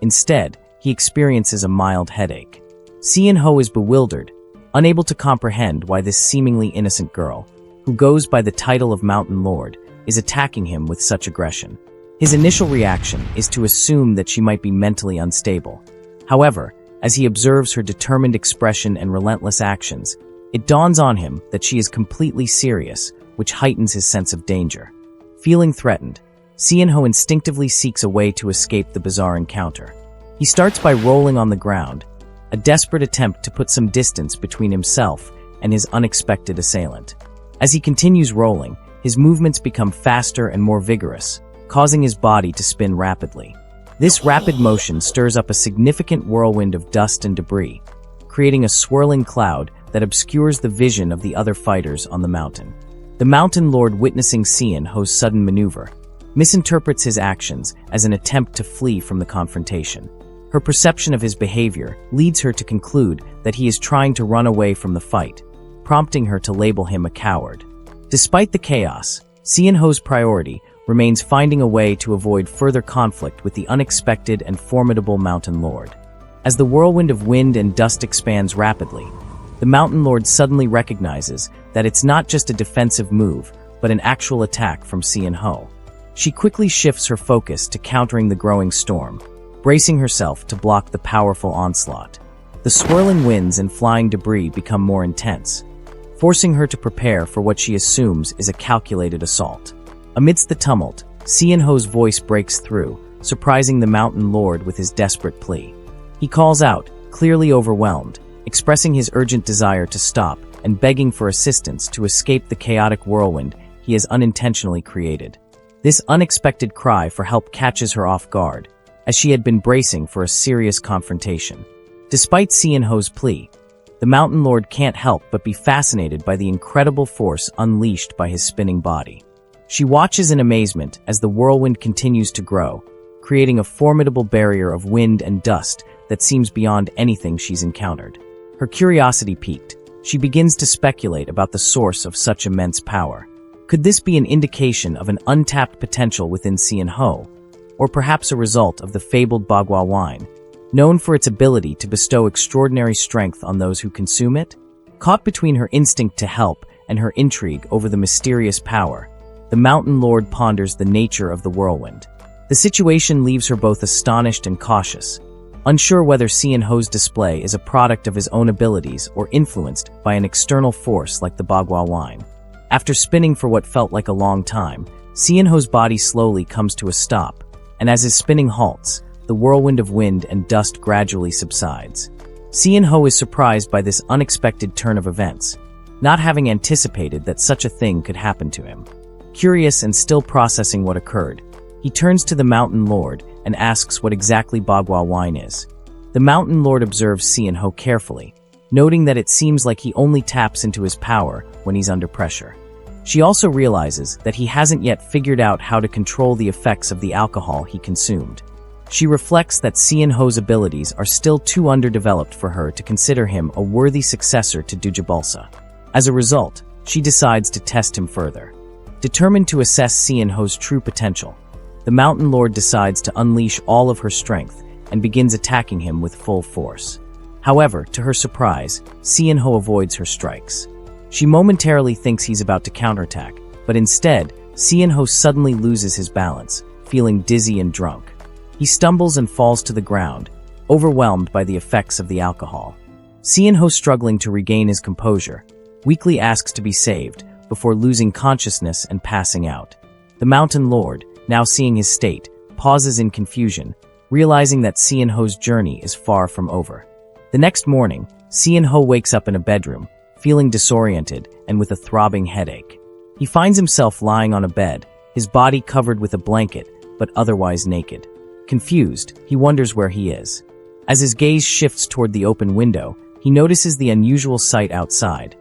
Instead, he experiences a mild headache. Sian Ho is bewildered, unable to comprehend why this seemingly innocent girl, who goes by the title of Mountain Lord, is attacking him with such aggression. His initial reaction is to assume that she might be mentally unstable. However, as he observes her determined expression and relentless actions, it dawns on him that she is completely serious, which heightens his sense of danger. Feeling threatened, Sian Ho instinctively seeks a way to escape the bizarre encounter. He starts by rolling on the ground, a desperate attempt to put some distance between himself and his unexpected assailant. As he continues rolling, his movements become faster and more vigorous, causing his body to spin rapidly. This rapid motion stirs up a significant whirlwind of dust and debris, creating a swirling cloud that obscures the vision of the other fighters on the mountain. The Mountain Lord, witnessing Sian Ho's sudden maneuver, misinterprets his actions as an attempt to flee from the confrontation. Her perception of his behavior leads her to conclude that he is trying to run away from the fight, prompting her to label him a coward. Despite the chaos, Sian Ho's priority remains finding a way to avoid further conflict with the unexpected and formidable Mountain Lord. As the whirlwind of wind and dust expands rapidly, the Mountain Lord suddenly recognizes that it's not just a defensive move, but an actual attack from Sian Ho. She quickly shifts her focus to countering the growing storm, bracing herself to block the powerful onslaught. The swirling winds and flying debris become more intense, forcing her to prepare for what she assumes is a calculated assault. Amidst the tumult, Sian Ho's voice breaks through, surprising the Mountain Lord with his desperate plea. He calls out, clearly overwhelmed, expressing his urgent desire to stop and begging for assistance to escape the chaotic whirlwind he has unintentionally created. This unexpected cry for help catches her off guard, as she had been bracing for a serious confrontation. Despite Sian Ho's plea, the Mountain Lord can't help but be fascinated by the incredible force unleashed by his spinning body. She watches in amazement as the whirlwind continues to grow, creating a formidable barrier of wind and dust that seems beyond anything she's encountered. Her curiosity piqued, she begins to speculate about the source of such immense power. Could this be an indication of an untapped potential within Sian Ho, or perhaps a result of the fabled bagua wine, known for its ability to bestow extraordinary strength on those who consume it? Caught between her instinct to help and her intrigue over the mysterious power, the Mountain Lord ponders the nature of the whirlwind. The situation leaves her both astonished and cautious, unsure whether Sian Ho's display is a product of his own abilities or influenced by an external force like the bagua wine. After spinning for what felt like a long time, Sian Ho's body slowly comes to a stop, and as his spinning halts, the whirlwind of wind and dust gradually subsides. Sian Ho is surprised by this unexpected turn of events, not having anticipated that such a thing could happen to him. Curious and still processing what occurred, he turns to the Mountain Lord and asks what exactly bagua wine is. The Mountain Lord observes Sian-ho carefully, noting that it seems like he only taps into his power when he's under pressure. She also realizes that he hasn't yet figured out how to control the effects of the alcohol he consumed. She reflects that Sian-ho's abilities are still too underdeveloped for her to consider him a worthy successor to Dujabalsa. As a result, she decides to test him further. Determined to assess Sian-ho's true potential, the Mountain Lord decides to unleash all of her strength and begins attacking him with full force. However, to her surprise, Sian-ho avoids her strikes. She momentarily thinks he's about to counterattack, but instead, Sian-ho suddenly loses his balance, feeling dizzy and drunk. He stumbles and falls to the ground, overwhelmed by the effects of the alcohol. Sian-ho, struggling to regain his composure, weakly asks to be saved before losing consciousness and passing out. The Mountain Lord, now seeing his state, pauses in confusion, realizing that Sian-ho's journey is far from over. The next morning, Sian-ho wakes up in a bedroom, feeling disoriented and with a throbbing headache. He finds himself lying on a bed, his body covered with a blanket, but otherwise naked. Confused, he wonders where he is. As his gaze shifts toward the open window, he notices the unusual sight outside.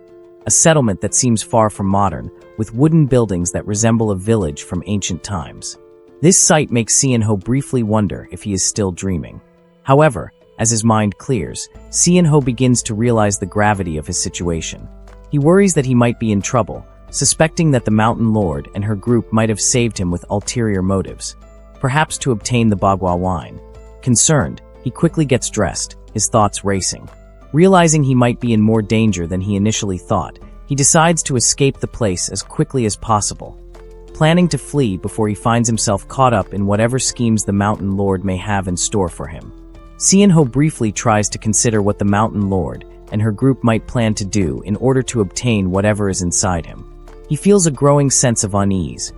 A settlement that seems far from modern, with wooden buildings that resemble a village from ancient times. This sight makes Sian-ho briefly wonder if he is still dreaming. However, as his mind clears, Sian-ho begins to realize the gravity of his situation. He worries that he might be in trouble, suspecting that the Mountain Lord and her group might have saved him with ulterior motives, perhaps to obtain the manhwa wine. Concerned, he quickly gets dressed, his thoughts racing. Realizing he might be in more danger than he initially thought, he decides to escape the place as quickly as possible, planning to flee before he finds himself caught up in whatever schemes the Mountain Lord may have in store for him. Sian-ho briefly tries to consider what the Mountain Lord and her group might plan to do in order to obtain whatever is inside him. He feels a growing sense of unease,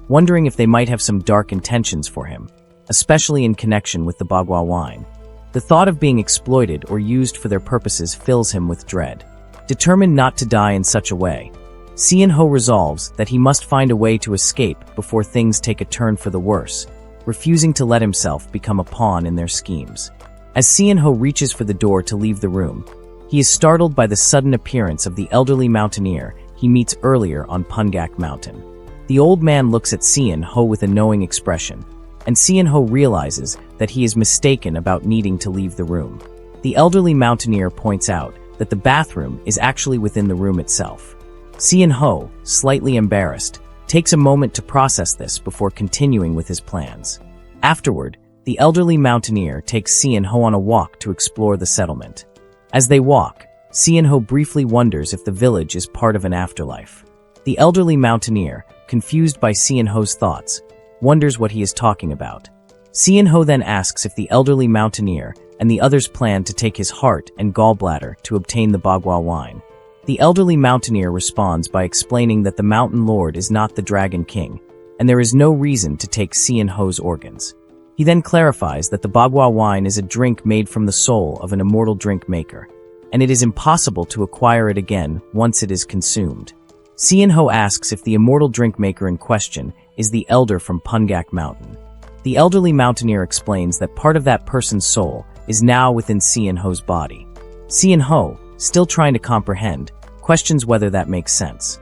wondering if they might have some dark intentions for him, especially in connection with the manhwa wine. The thought of being exploited or used for their purposes fills him with dread. Determined not to die in such a way, Sian-ho resolves that he must find a way to escape before things take a turn for the worse, refusing to let himself become a pawn in their schemes. As Sian-ho reaches for the door to leave the room, he is startled by the sudden appearance of the elderly mountaineer he meets earlier on Pungak Mountain. The old man looks at Sian-ho with a knowing expression, and Sian-ho realizes that he is mistaken about needing to leave the room. The elderly mountaineer points out that the bathroom is actually within the room itself. Sian-ho, slightly embarrassed, takes a moment to process this before continuing with his plans. Afterward, the elderly mountaineer takes Sian-ho on a walk to explore the settlement. As they walk, Sian-ho briefly wonders if the village is part of an afterlife. The elderly mountaineer, confused by Sian-ho's thoughts, wonders what he is talking about. Sian-ho then asks if the elderly mountaineer and the others plan to take his heart and gallbladder to obtain the manhwa wine. The elderly mountaineer responds by explaining that the Mountain Lord is not the Dragon King, and there is no reason to take Sian-ho's organs. He then clarifies that the manhwa wine is a drink made from the soul of an immortal drink maker, and it is impossible to acquire it again once it is consumed. Sian-ho asks if the immortal drink maker in question is the elder from Pungak Mountain. The elderly mountaineer explains that part of that person's soul is now within Sian-ho's body. Sian-ho, still trying to comprehend, questions whether that makes sense.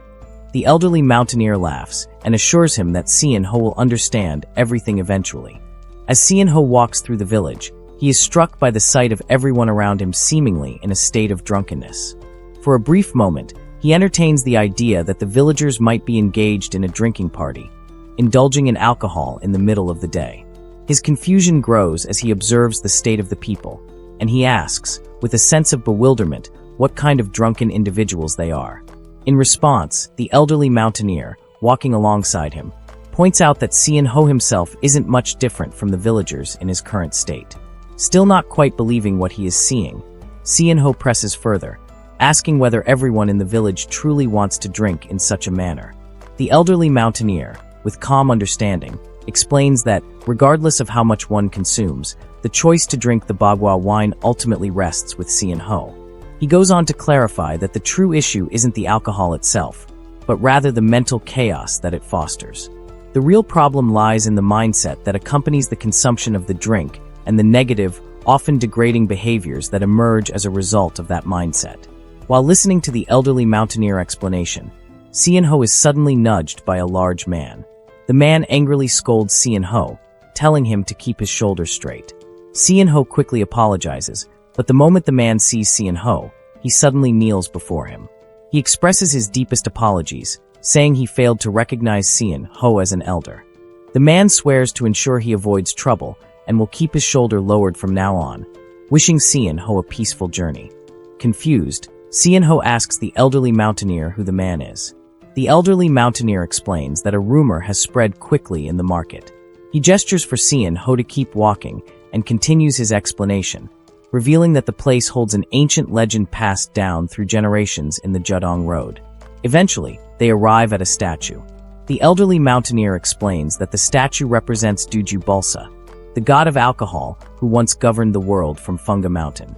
The elderly mountaineer laughs and assures him that Sian-ho will understand everything eventually. As Sian-ho walks through the village, he is struck by the sight of everyone around him seemingly in a state of drunkenness. For a brief moment, he entertains the idea that the villagers might be engaged in a drinking party, indulging in alcohol in the middle of the day. His confusion grows as he observes the state of the people, and he asks, with a sense of bewilderment, what kind of drunken individuals they are. In response, the elderly mountaineer, walking alongside him, points out that Sian-ho himself isn't much different from the villagers in his current state. Still not quite believing what he is seeing, Sian-ho presses further, asking whether everyone in the village truly wants to drink in such a manner. The elderly mountaineer, with calm understanding, explains that, regardless of how much one consumes, the choice to drink the manhwa wine ultimately rests with Sian-ho. He goes on to clarify that the true issue isn't the alcohol itself, but rather the mental chaos that it fosters. The real problem lies in the mindset that accompanies the consumption of the drink and the negative often degrading behaviors that emerge as a result of that mindset. While listening to the elderly mountaineer explanation, Sian-ho is suddenly nudged by a large man. The man angrily scolds Sian-ho, telling him to keep his shoulders straight. Sian-ho quickly apologizes, but the moment the man sees Sian-ho, he suddenly kneels before him. He expresses his deepest apologies, saying he failed to recognize Sian-ho as an elder. The man swears to ensure he avoids trouble and will keep his shoulder lowered from now on, wishing Sian-ho a peaceful journey. Confused, Sian-ho asks the elderly mountaineer who the man is. The elderly mountaineer explains that a rumor has spread quickly in the market. He gestures for Sian-ho to keep walking and continues his explanation, revealing that the place holds an ancient legend passed down through generations in the Judong Road. Eventually, they arrive at a statue. The elderly mountaineer explains that the statue represents Duju Bulsa, the god of alcohol who once governed the world from Funga Mountain.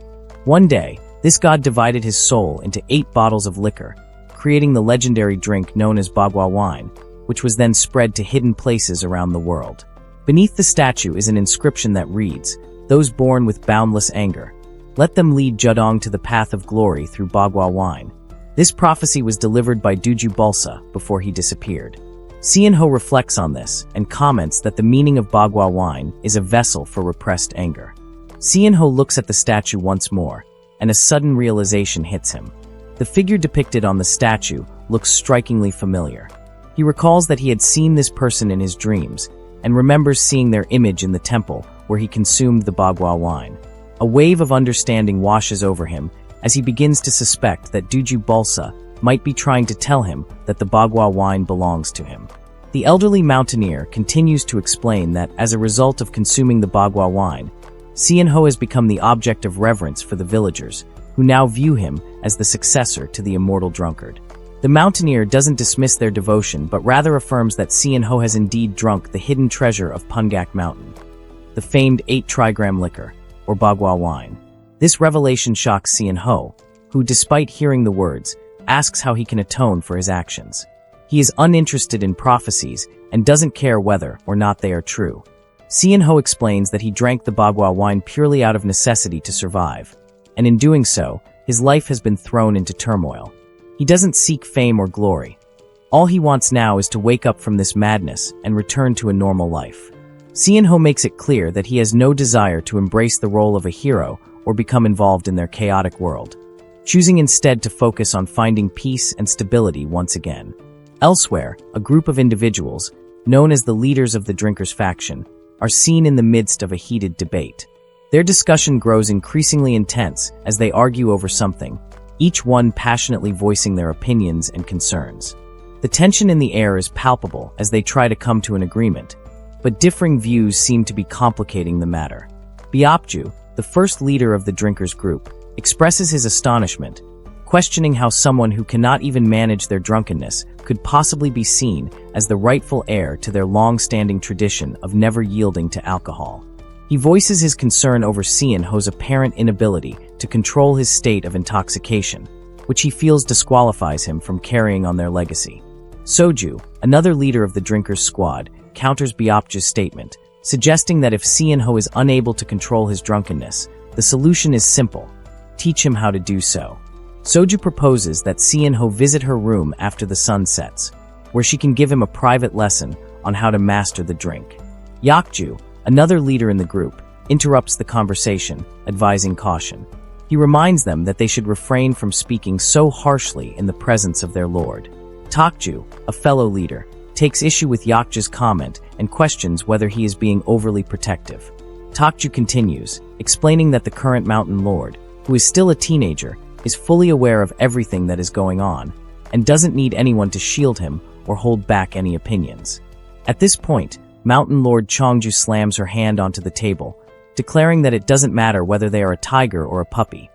One day, this god divided his soul into 8 bottles of liquor, creating the legendary drink known as bagua wine, which was then spread to hidden places around the world. Beneath the statue is an inscription that reads, "Those born with boundless anger, let them lead Judong to the path of glory through bagua wine." This prophecy was delivered by Duju Bulsa before he disappeared. Sian-ho reflects on this and comments that the meaning of bagua wine is a vessel for repressed anger. Sian-ho looks at the statue once more, and a sudden realization hits him. The figure depicted on the statue looks strikingly familiar. He recalls that he had seen this person in his dreams, and remembers seeing their image in the temple where he consumed the bagua wine. A wave of understanding washes over him as he begins to suspect that Duju Bulsa might be trying to tell him that the bagua wine belongs to him. The elderly mountaineer continues to explain that as a result of consuming the bagua wine, Sian-ho has become the object of reverence for the villagers, who now view him as the successor to the immortal drunkard. The mountaineer doesn't dismiss their devotion, but rather affirms that Sian-ho has indeed drunk the hidden treasure of Pungak Mountain, the famed 8-trigram liquor, or bagua wine. This revelation shocks Sian-ho, who, despite hearing the words, asks how he can atone for his actions. He is uninterested in prophecies and doesn't care whether or not they are true. Sian-ho explains that he drank the bagua wine purely out of necessity to survive, and in doing so, his life has been thrown into turmoil. He doesn't seek fame or glory. All he wants now is to wake up from this madness and return to a normal life. Sian-ho makes it clear that he has no desire to embrace the role of a hero or become involved in their chaotic world, choosing instead to focus on finding peace and stability once again. Elsewhere, a group of individuals, known as the leaders of the drinkers' faction, are seen in the midst of a heated debate. Their discussion grows increasingly intense as they argue over something, each one passionately voicing their opinions and concerns. The tension in the air is palpable as they try to come to an agreement, but differing views seem to be complicating the matter. Byapju, the first leader of the drinkers group, expresses his astonishment, questioning how someone who cannot even manage their drunkenness could possibly be seen as the rightful heir to their long-standing tradition of never yielding to alcohol. He voices his concern over Sian-ho's apparent inability to control his state of intoxication, which he feels disqualifies him from carrying on their legacy. Soju, another leader of the drinkers' squad, counters Byapju's statement, suggesting that if Sian-ho is unable to control his drunkenness, the solution is simple: teach him how to do so. Soju proposes that Sian-ho visit her room after the sun sets, where she can give him a private lesson on how to master the drink. Yakju, another leader in the group, interrupts the conversation, advising caution. He reminds them that they should refrain from speaking so harshly in the presence of their lord. Takju, a fellow leader, takes issue with Yakju's comment and questions whether he is being overly protective. Takju continues, explaining that the current mountain lord, who is still a teenager, is fully aware of everything that is going on, and doesn't need anyone to shield him or hold back any opinions. At this point, Mountain Lord Chongju slams her hand onto the table, declaring that it doesn't matter whether they are a tiger or a puppy.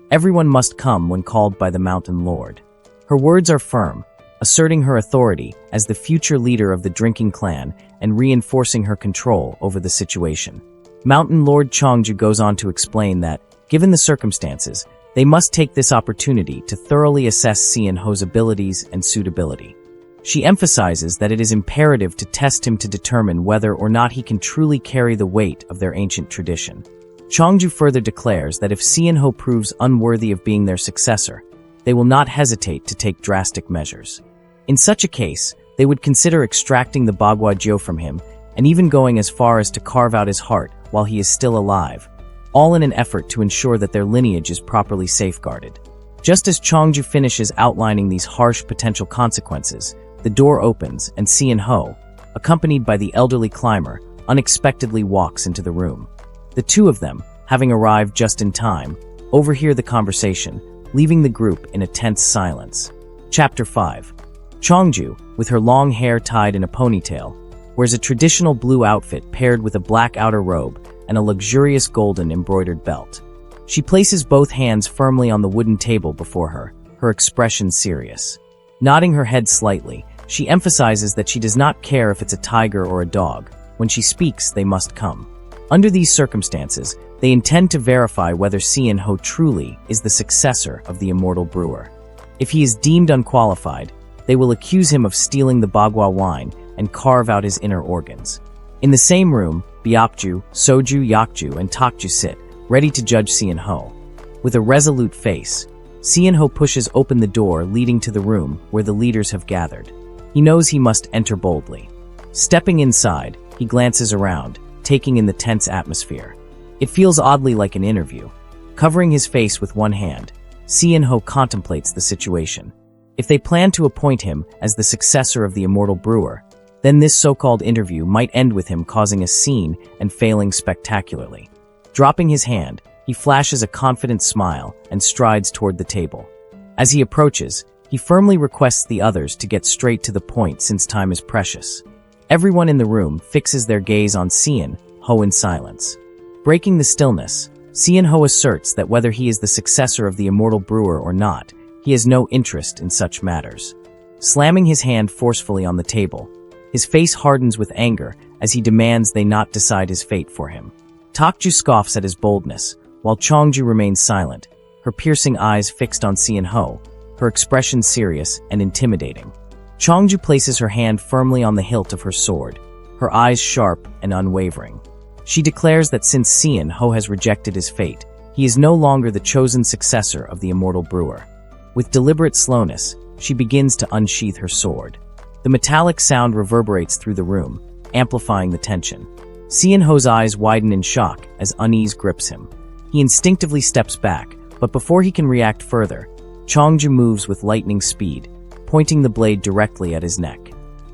Everyone must come when called by the Mountain Lord. Her words are firm, asserting her authority as the future leader of the drinking clan and reinforcing her control over the situation. Mountain Lord Chongju goes on to explain that, given the circumstances, they must take this opportunity to thoroughly assess Sian-ho's abilities and suitability. She emphasizes that it is imperative to test him to determine whether or not he can truly carry the weight of their ancient tradition. Chongju further declares that if Xianho proves unworthy of being their successor, they will not hesitate to take drastic measures. In such a case, they would consider extracting the Bagua Jiu from him and even going as far as to carve out his heart while he is still alive, all in an effort to ensure that their lineage is properly safeguarded. Just as Chongju finishes outlining these harsh potential consequences, the door opens and Xianho, accompanied by the elderly climber, unexpectedly walks into the room. The two of them, having arrived just in time, overhear the conversation, leaving the group in a tense silence. Chapter 5. Chongju, with her long hair tied in a ponytail, wears a traditional blue outfit paired with a black outer robe and a luxurious golden embroidered belt. She places both hands firmly on the wooden table before her, her expression serious. Nodding her head slightly, she emphasizes that she does not care if it's a tiger or a dog. When she speaks, they must come. Under these circumstances, they intend to verify whether Xianho truly is the successor of the immortal brewer. If he is deemed unqualified, they will accuse him of stealing the Bagua wine and carve out his inner organs. In the same room, Biapju, Soju, Yakju, and Takju sit, ready to judge Xianho. With a resolute face, Xianho pushes open the door leading to the room where the leaders have gathered. He knows he must enter boldly. Stepping inside, he glances around, taking in the tense atmosphere. It feels oddly like an interview. Covering his face with one hand, Xianho contemplates the situation. If they plan to appoint him as the successor of the immortal brewer, then this so-called interview might end with him causing a scene and failing spectacularly. Dropping his hand, he flashes a confident smile and strides toward the table. As he approaches, he firmly requests the others to get straight to the point since time is precious. Everyone in the room fixes their gaze on Xianho in silence. Breaking the stillness, Xianho asserts that whether he is the successor of the immortal brewer or not, he has no interest in such matters. Slamming his hand forcefully on the table, his face hardens with anger as he demands they not decide his fate for him. Takju scoffs at his boldness, while Chongju remains silent, her piercing eyes fixed on Xianho, her expression serious and intimidating. Chongju places her hand firmly on the hilt of her sword, her eyes sharp and unwavering. She declares that since Xianho has rejected his fate, he is no longer the chosen successor of the immortal brewer. With deliberate slowness, she begins to unsheath her sword. The metallic sound reverberates through the room, amplifying the tension. Xianho's eyes widen in shock as unease grips him. He instinctively steps back, but before he can react further, Chongju moves with lightning speed, pointing the blade directly at his neck.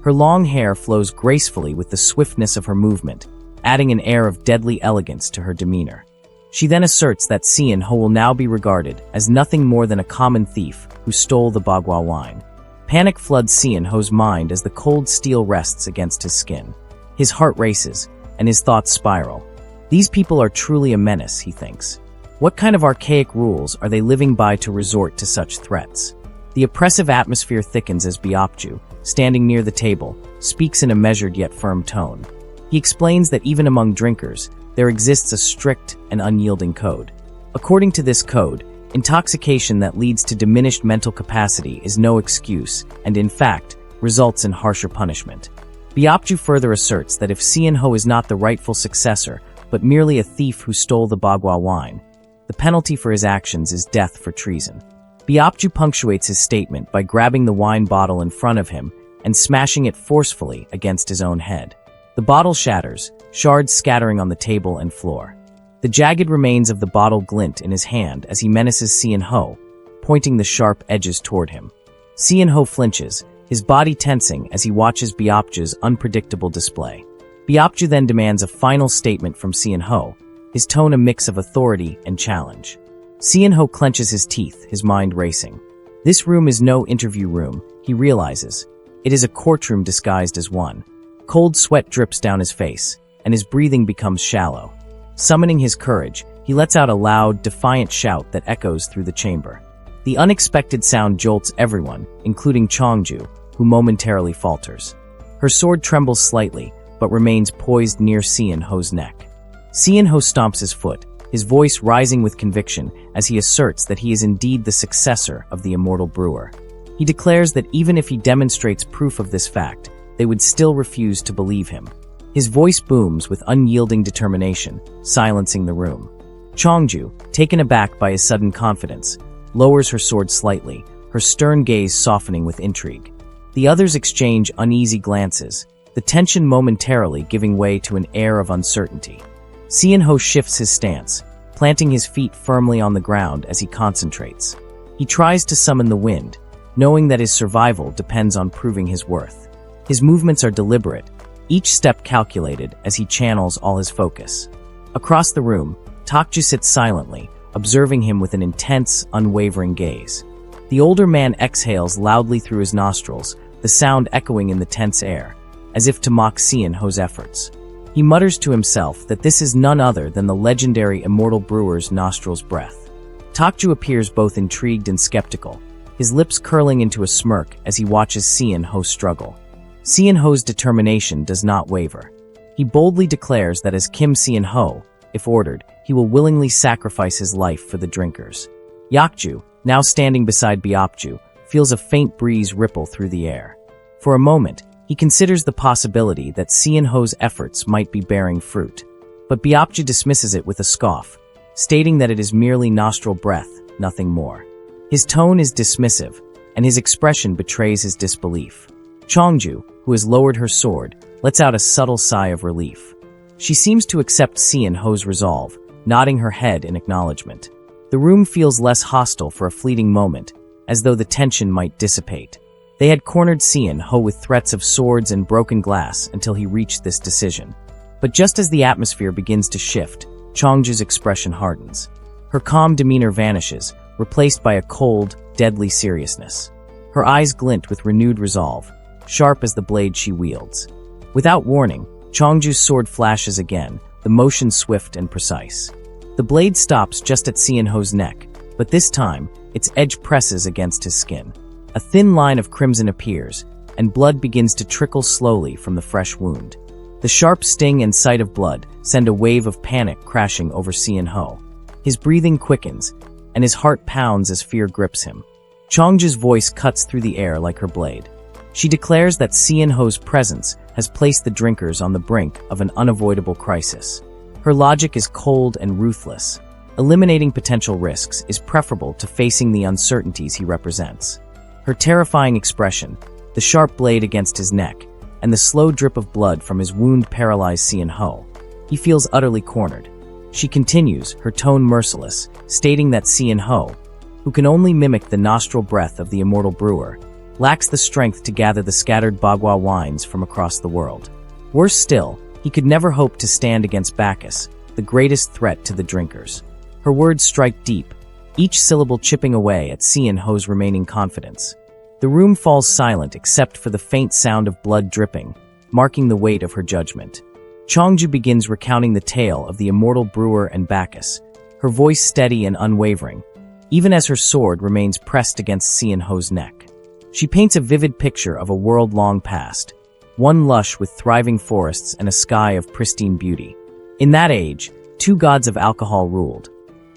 Her long hair flows gracefully with the swiftness of her movement, adding an air of deadly elegance to her demeanor. She then asserts that Xianho will now be regarded as nothing more than a common thief who stole the Bagua wine. Panic floods Xianho's mind as the cold steel rests against his skin. His heart races, and his thoughts spiral. These people are truly a menace, he thinks. What kind of archaic rules are they living by to resort to such threats? The oppressive atmosphere thickens as Biapju, standing near the table, speaks in a measured yet firm tone. He explains that even among drinkers, there exists a strict and unyielding code. According to this code, intoxication that leads to diminished mental capacity is no excuse and, in fact, results in harsher punishment. Biapju further asserts that if Xianho is not the rightful successor, but merely a thief who stole the Bagua wine, the penalty for his actions is death for treason. Biapju punctuates his statement by grabbing the wine bottle in front of him and smashing it forcefully against his own head. The bottle shatters, shards scattering on the table and floor. The jagged remains of the bottle glint in his hand as he menaces Xianho, pointing the sharp edges toward him. Xianho flinches, his body tensing as he watches Biapju's unpredictable display. Biapju then demands a final statement from Xianho, his tone a mix of authority and challenge. Xianho clenches his teeth, his mind racing. This room is no interview room, he realizes. It is a courtroom disguised as one. Cold sweat drips down his face, and his breathing becomes shallow. Summoning his courage, he lets out a loud, defiant shout that echoes through the chamber. The unexpected sound jolts everyone, including Chongju, who momentarily falters. Her sword trembles slightly, but remains poised near Xianho's neck. Xianho stomps his foot, his voice rising with conviction as he asserts that he is indeed the successor of the immortal brewer. He declares that even if he demonstrates proof of this fact, they would still refuse to believe him. His voice booms with unyielding determination, silencing the room. Chongju, taken aback by his sudden confidence, lowers her sword slightly, her stern gaze softening with intrigue. The others exchange uneasy glances, the tension momentarily giving way to an air of uncertainty. Xianho shifts his stance, planting his feet firmly on the ground as he concentrates. He tries to summon the wind, knowing that his survival depends on proving his worth. His movements are deliberate, each step calculated as he channels all his focus. Across the room, Tokju sits silently, observing him with an intense, unwavering gaze. The older man exhales loudly through his nostrils, the sound echoing in the tense air, as if to mock Xianho's efforts. He mutters to himself that this is none other than the legendary immortal brewer's nostrils breath. Tokju appears both intrigued and skeptical, his lips curling into a smirk as he watches Xianho struggle. Xianho's determination does not waver. He boldly declares that as Kim Xianho, if ordered, he will willingly sacrifice his life for the drinkers. Yakju, now standing beside Beopju, feels a faint breeze ripple through the air. For a moment, he considers the possibility that Xianho's efforts might be bearing fruit. But Beopju dismisses it with a scoff, stating that it is merely nostril breath, nothing more. His tone is dismissive, and his expression betrays his disbelief. Chongju, who has lowered her sword, lets out a subtle sigh of relief. She seems to accept Xianho's resolve, nodding her head in acknowledgement. The room feels less hostile for a fleeting moment, as though the tension might dissipate. They had cornered Xianho with threats of swords and broken glass until he reached this decision. But just as the atmosphere begins to shift, Chongju's expression hardens. Her calm demeanor vanishes, replaced by a cold, deadly seriousness. Her eyes glint with renewed resolve, sharp as the blade she wields. Without warning, Chongju's sword flashes again, the motion swift and precise. The blade stops just at Xianho's neck, but this time, its edge presses against his skin. A thin line of crimson appears, and blood begins to trickle slowly from the fresh wound. The sharp sting and sight of blood send a wave of panic crashing over Xianho. His breathing quickens, and his heart pounds as fear grips him. Chongju's voice cuts through the air like her blade. She declares that Xianho's presence has placed the drinkers on the brink of an unavoidable crisis. Her logic is cold and ruthless. Eliminating potential risks is preferable to facing the uncertainties he represents. Her terrifying expression, the sharp blade against his neck, and the slow drip of blood from his wound paralyze Xianho. He feels utterly cornered. She continues, her tone merciless, stating that Xianho, who can only mimic the nostril breath of the immortal brewer, lacks the strength to gather the scattered bagua wines from across the world. Worse still, he could never hope to stand against Bacchus, the greatest threat to the drinkers. Her words strike deep, each syllable chipping away at Xianho's remaining confidence. The room falls silent except for the faint sound of blood dripping, marking the weight of her judgment. Chongju begins recounting the tale of the immortal brewer and Bacchus, her voice steady and unwavering, even as her sword remains pressed against Xianho's neck. She paints a vivid picture of a world long past, one lush with thriving forests and a sky of pristine beauty. In that age, two gods of alcohol ruled,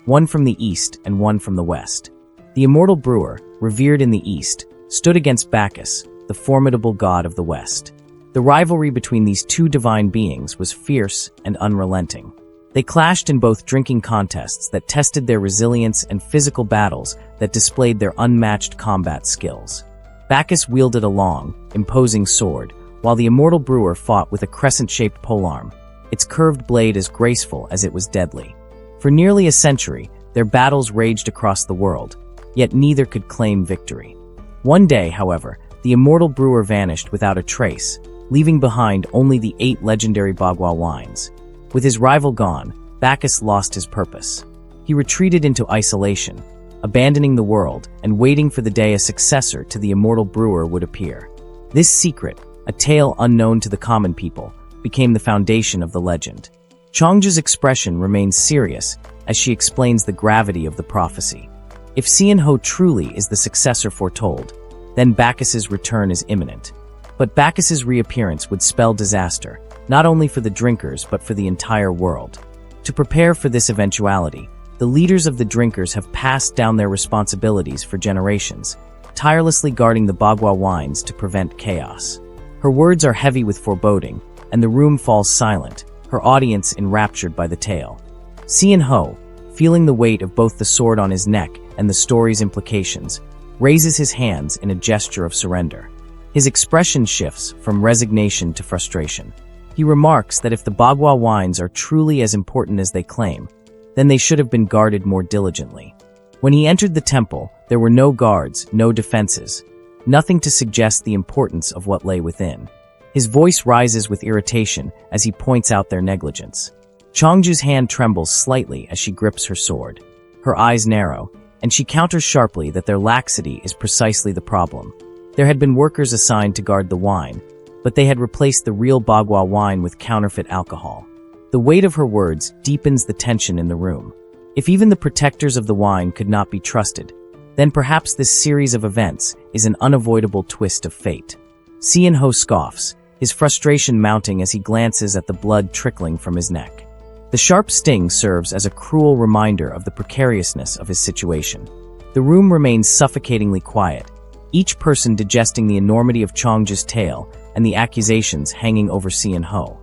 one from the east and one from the west. The immortal brewer, revered in the east, stood against Bacchus, the formidable god of the west. The rivalry between these two divine beings was fierce and unrelenting. They clashed in both drinking contests that tested their resilience and physical battles that displayed their unmatched combat skills. Bacchus wielded a long, imposing sword, while the immortal brewer fought with a crescent-shaped polearm, its curved blade as graceful as it was deadly. For nearly a century, their battles raged across the world, yet neither could claim victory. One day, however, the immortal brewer vanished without a trace, leaving behind only the 8 legendary bagua wines. With his rival gone, Bacchus lost his purpose. He retreated into isolation, abandoning the world and waiting for the day a successor to the immortal brewer would appear. This secret, a tale unknown to the common people, became the foundation of the legend. Chongju's expression remains serious as she explains the gravity of the prophecy. If Xianho truly is the successor foretold, then Bacchus's return is imminent. But Bacchus's reappearance would spell disaster, not only for the drinkers but for the entire world. To prepare for this eventuality, the leaders of the drinkers have passed down their responsibilities for generations, tirelessly guarding the bagua wines to prevent chaos. Her words are heavy with foreboding, and the room falls silent, her audience enraptured by the tale. Xianho, feeling the weight of both the sword on his neck and the story's implications, raises his hands in a gesture of surrender. His expression shifts from resignation to frustration. He remarks that if the Bagua wines are truly as important as they claim, then they should have been guarded more diligently. When he entered the temple, there were no guards, no defenses, nothing to suggest the importance of what lay within. His voice rises with irritation as he points out their negligence. Changju's hand trembles slightly as she grips her sword. Her eyes narrow, and she counters sharply that their laxity is precisely the problem. There had been workers assigned to guard the wine, but they had replaced the real Bagua wine with counterfeit alcohol. The weight of her words deepens the tension in the room. If even the protectors of the wine could not be trusted, then perhaps this series of events is an unavoidable twist of fate. Cian-ho scoffs, his frustration mounting as he glances at the blood trickling from his neck. The sharp sting serves as a cruel reminder of the precariousness of his situation. The room remains suffocatingly quiet, each person digesting the enormity of Changju's tale and the accusations hanging over Cian-ho.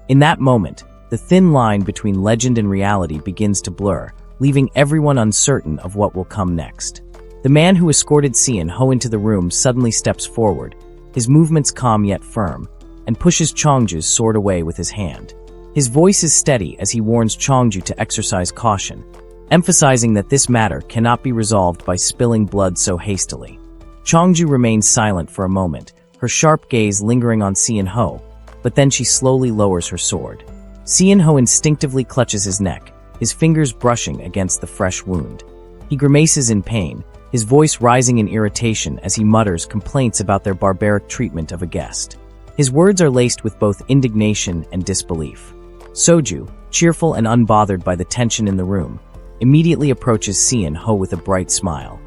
In that moment, the thin line between legend and reality begins to blur, leaving everyone uncertain of what will come next. The man who escorted Cian-ho into the room suddenly steps forward, his movements calm yet firm, and pushes Changju's sword away with his hand. His voice is steady as he warns Changju to exercise caution, emphasizing that this matter cannot be resolved by spilling blood so hastily. Changju remains silent for a moment, her sharp gaze lingering on Cian-ho, but then she slowly lowers her sword. Cian-ho instinctively clutches his neck, his fingers brushing against the fresh wound. He grimaces in pain, his voice rising in irritation as he mutters complaints about their barbaric treatment of a guest. His words are laced with both indignation and disbelief. Soju, cheerful and unbothered by the tension in the room, immediately approaches Cian-ho with a bright smile.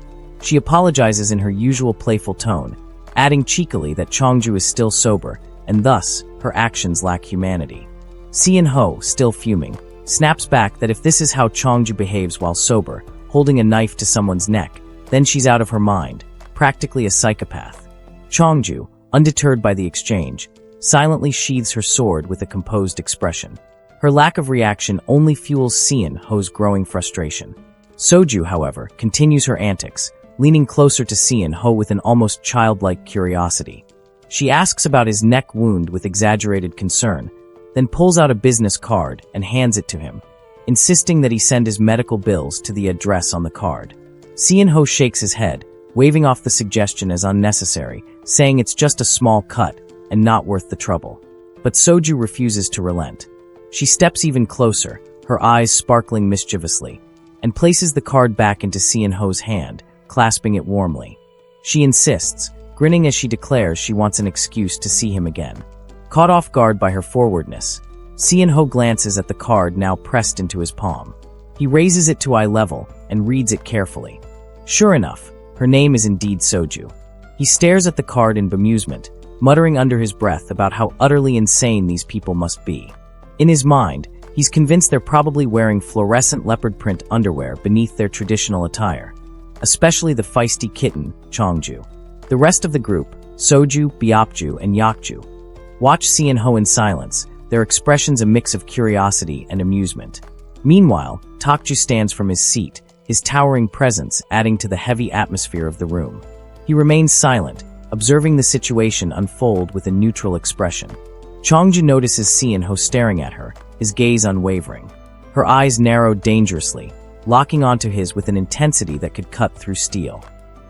She apologizes in her usual playful tone, adding cheekily that Changju is still sober, and thus, her actions lack humanity. Cian-ho, still fuming, snaps back that if this is how Changju behaves while sober, holding a knife to someone's neck, then she's out of her mind, practically a psychopath. Changju, undeterred by the exchange, silently sheathes her sword with a composed expression. Her lack of reaction only fuels Cian-ho's growing frustration. Soju, however, continues her antics, leaning closer to Cian-ho with an almost childlike curiosity. She asks about his neck wound with exaggerated concern, then pulls out a business card and hands it to him, insisting that he send his medical bills to the address on the card. Cian-ho shakes his head, waving off the suggestion as unnecessary, saying it's just a small cut and not worth the trouble. But Soju refuses to relent. She steps even closer, her eyes sparkling mischievously, and places the card back into Cian-ho's hand, clasping it warmly. She insists, grinning as she declares she wants an excuse to see him again. Caught off guard by her forwardness, Cian-ho glances at the card now pressed into his palm. He raises it to eye level and reads it carefully. Sure enough, her name is indeed Soju. He stares at the card in bemusement, muttering under his breath about how utterly insane these people must be. In his mind, he's convinced they're probably wearing fluorescent leopard print underwear beneath their traditional attire, especially the feisty kitten, Changju. The rest of the group, Soju, Byapju, and Yakju, watch Cian-ho in silence, their expressions a mix of curiosity and amusement. Meanwhile, Takju stands from his seat, his towering presence adding to the heavy atmosphere of the room. He remains silent, observing the situation unfold with a neutral expression. Changju notices Cian-ho staring at her, his gaze unwavering. Her eyes narrow dangerously, locking onto his with an intensity that could cut through steel.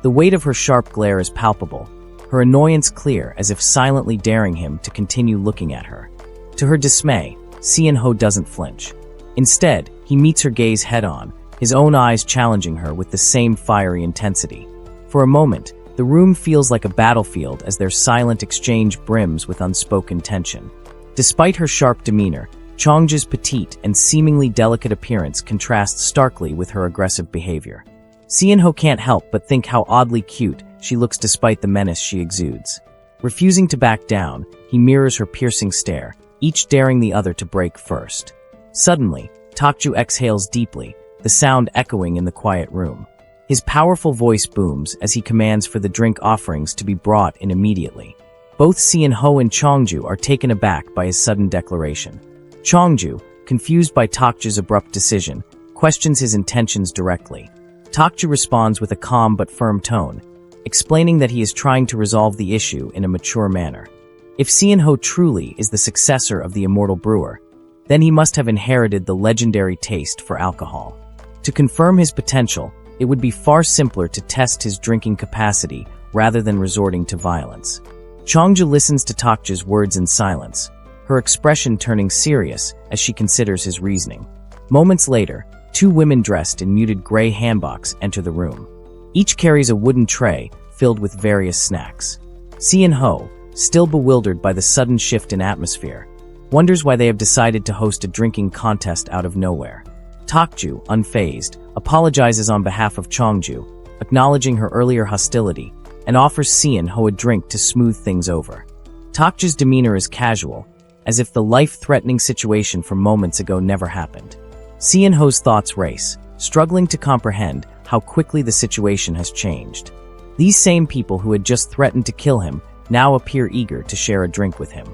The weight of her sharp glare is palpable, her annoyance clear as if silently daring him to continue looking at her. To her dismay, Cian-ho doesn't flinch. Instead, he meets her gaze head-on, his own eyes challenging her with the same fiery intensity. For a moment, the room feels like a battlefield as their silent exchange brims with unspoken tension. Despite her sharp demeanor, Changju's petite and seemingly delicate appearance contrasts starkly with her aggressive behavior. Cian-ho can't help but think how oddly cute she looks despite the menace she exudes. Refusing to back down, he mirrors her piercing stare, each daring the other to break first. Suddenly, Takju exhales deeply, the sound echoing in the quiet room. His powerful voice booms as he commands for the drink offerings to be brought in immediately. Both Cian-ho and Changju are taken aback by his sudden declaration. Changju, confused by Takju's abrupt decision, questions his intentions directly. Tokju responds with a calm but firm tone, explaining that he is trying to resolve the issue in a mature manner. If Sian-ho truly is the successor of the immortal brewer, then he must have inherited the legendary taste for alcohol. To confirm his potential, it would be far simpler to test his drinking capacity rather than resorting to violence. Chongju listens to Tokju's words in silence, her expression turning serious as she considers his reasoning. Moments later, two women dressed in muted gray hanboks enter the room. Each carries a wooden tray filled with various snacks. Sian-ho, still bewildered by the sudden shift in atmosphere, wonders why they have decided to host a drinking contest out of nowhere. Tokju, unfazed, apologizes on behalf of Chongju, acknowledging her earlier hostility, and offers Sian-ho a drink to smooth things over. Tokju's demeanor is casual, as if the life-threatening situation from moments ago never happened. Sian-ho's thoughts race, struggling to comprehend how quickly the situation has changed. These same people who had just threatened to kill him now appear eager to share a drink with him.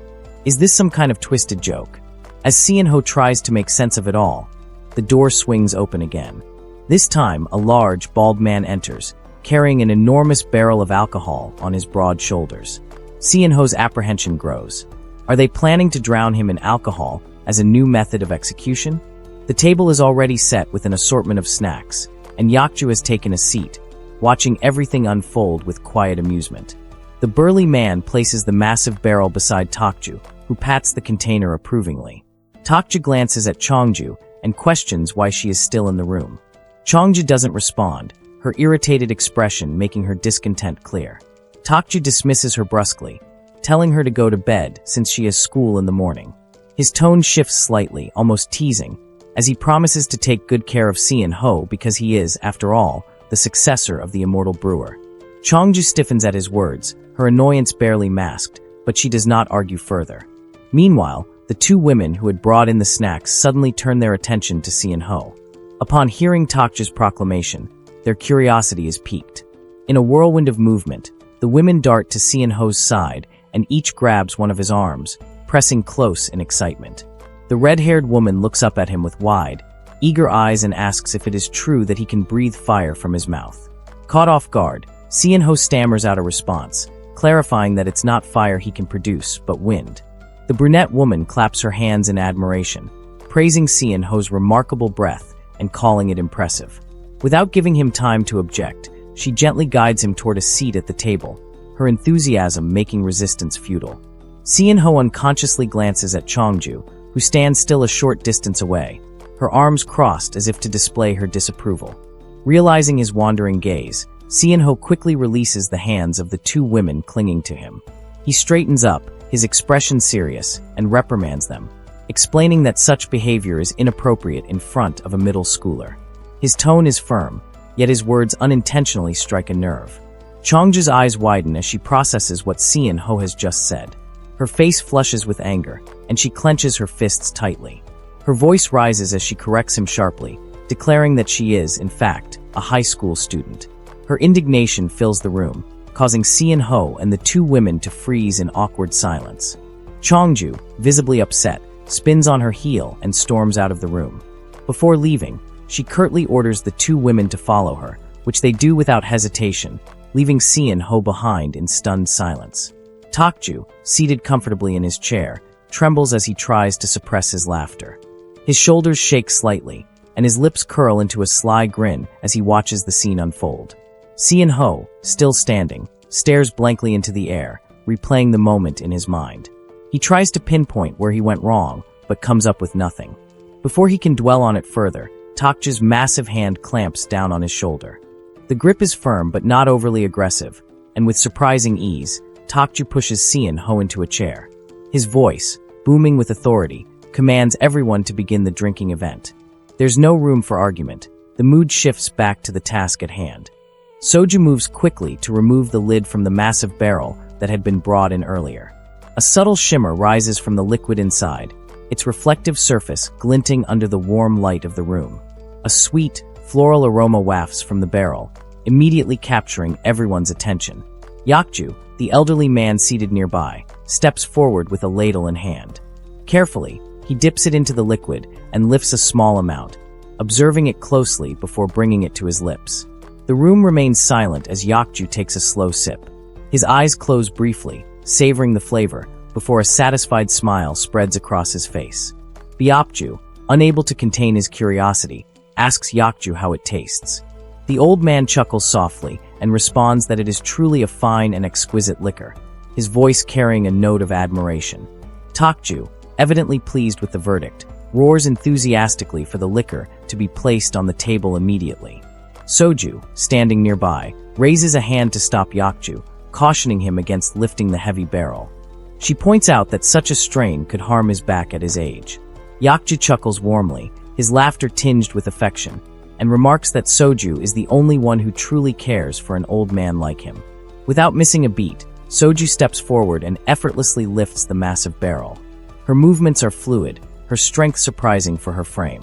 Is this some kind of twisted joke? As Sian-ho tries to make sense of it all, the door swings open again. This time, a large, bald man enters, carrying an enormous barrel of alcohol on his broad shoulders. Sian-ho's apprehension grows. Are they planning to drown him in alcohol as a new method of execution? The table is already set with an assortment of snacks, and Yakju has taken a seat, watching everything unfold with quiet amusement. The burly man places the massive barrel beside Tokju, who pats the container approvingly. Tokju glances at Chongju and questions why she is still in the room. Chongju doesn't respond, her irritated expression making her discontent clear. Tokju dismisses her brusquely, telling her to go to bed since she has school in the morning. His tone shifts slightly, almost teasing, as he promises to take good care of Sian-ho because he is, after all, the successor of the immortal brewer. Chongju stiffens at his words, her annoyance barely masked, but she does not argue further. Meanwhile, the two women who had brought in the snacks suddenly turn their attention to Sian-ho. Upon hearing Tokju's proclamation, their curiosity is piqued. In a whirlwind of movement, the women dart to Sian-ho's side and each grabs one of his arms, pressing close in excitement. The red-haired woman looks up at him with wide, eager eyes and asks if it is true that he can breathe fire from his mouth. Caught off guard, Sian-ho stammers out a response, clarifying that it's not fire he can produce, but wind. The brunette woman claps her hands in admiration, praising Sian-ho's remarkable breath and calling it impressive. Without giving him time to object, she gently guides him toward a seat at the table, her enthusiasm making resistance futile. Sian-ho unconsciously glances at Chongju, who stands still a short distance away, her arms crossed as if to display her disapproval. Realizing his wandering gaze, Sian-ho quickly releases the hands of the two women clinging to him. He straightens up, his expression serious, and reprimands them, explaining that such behavior is inappropriate in front of a middle schooler. His tone is firm, yet his words unintentionally strike a nerve. Chongju's eyes widen as she processes what Sian-ho has just said. Her face flushes with anger, and she clenches her fists tightly. Her voice rises as she corrects him sharply, declaring that she is, in fact, a high school student. Her indignation fills the room, causing Sian-ho and the two women to freeze in awkward silence. Chongju, visibly upset, spins on her heel and storms out of the room. Before leaving, she curtly orders the two women to follow her, which they do without hesitation, leaving Sian-ho behind in stunned silence. Tokju, seated comfortably in his chair, trembles as he tries to suppress his laughter. His shoulders shake slightly, and his lips curl into a sly grin as he watches the scene unfold. Sian-ho, still standing, stares blankly into the air, replaying the moment in his mind. He tries to pinpoint where he went wrong, but comes up with nothing. Before he can dwell on it further, Tokju's massive hand clamps down on his shoulder. The grip is firm but not overly aggressive, and with surprising ease, Tokju pushes Sian-ho into a chair. His voice, booming with authority, commands everyone to begin the drinking event. There's no room for argument. The mood shifts back to the task at hand. Soju moves quickly to remove the lid from the massive barrel that had been brought in earlier. A subtle shimmer rises from the liquid inside, its reflective surface glinting under the warm light of the room. A sweet, floral aroma wafts from the barrel, immediately capturing everyone's attention. Yakju, the elderly man seated nearby, steps forward with a ladle in hand. Carefully, he dips it into the liquid and lifts a small amount, observing it closely before bringing it to his lips. The room remains silent as Yakju takes a slow sip. His eyes close briefly, savoring the flavor, before a satisfied smile spreads across his face. Byapju, unable to contain his curiosity, asks Yakju how it tastes. The old man chuckles softly and responds that it is truly a fine and exquisite liquor, his voice carrying a note of admiration. Takju, evidently pleased with the verdict, roars enthusiastically for the liquor to be placed on the table immediately. Soju, standing nearby, raises a hand to stop Yakju, cautioning him against lifting the heavy barrel. She points out that such a strain could harm his back at his age. Yakju chuckles warmly, his laughter tinged with affection, and remarks that Soju is the only one who truly cares for an old man like him. Without missing a beat, Soju steps forward and effortlessly lifts the massive barrel. Her movements are fluid, her strength surprising for her frame.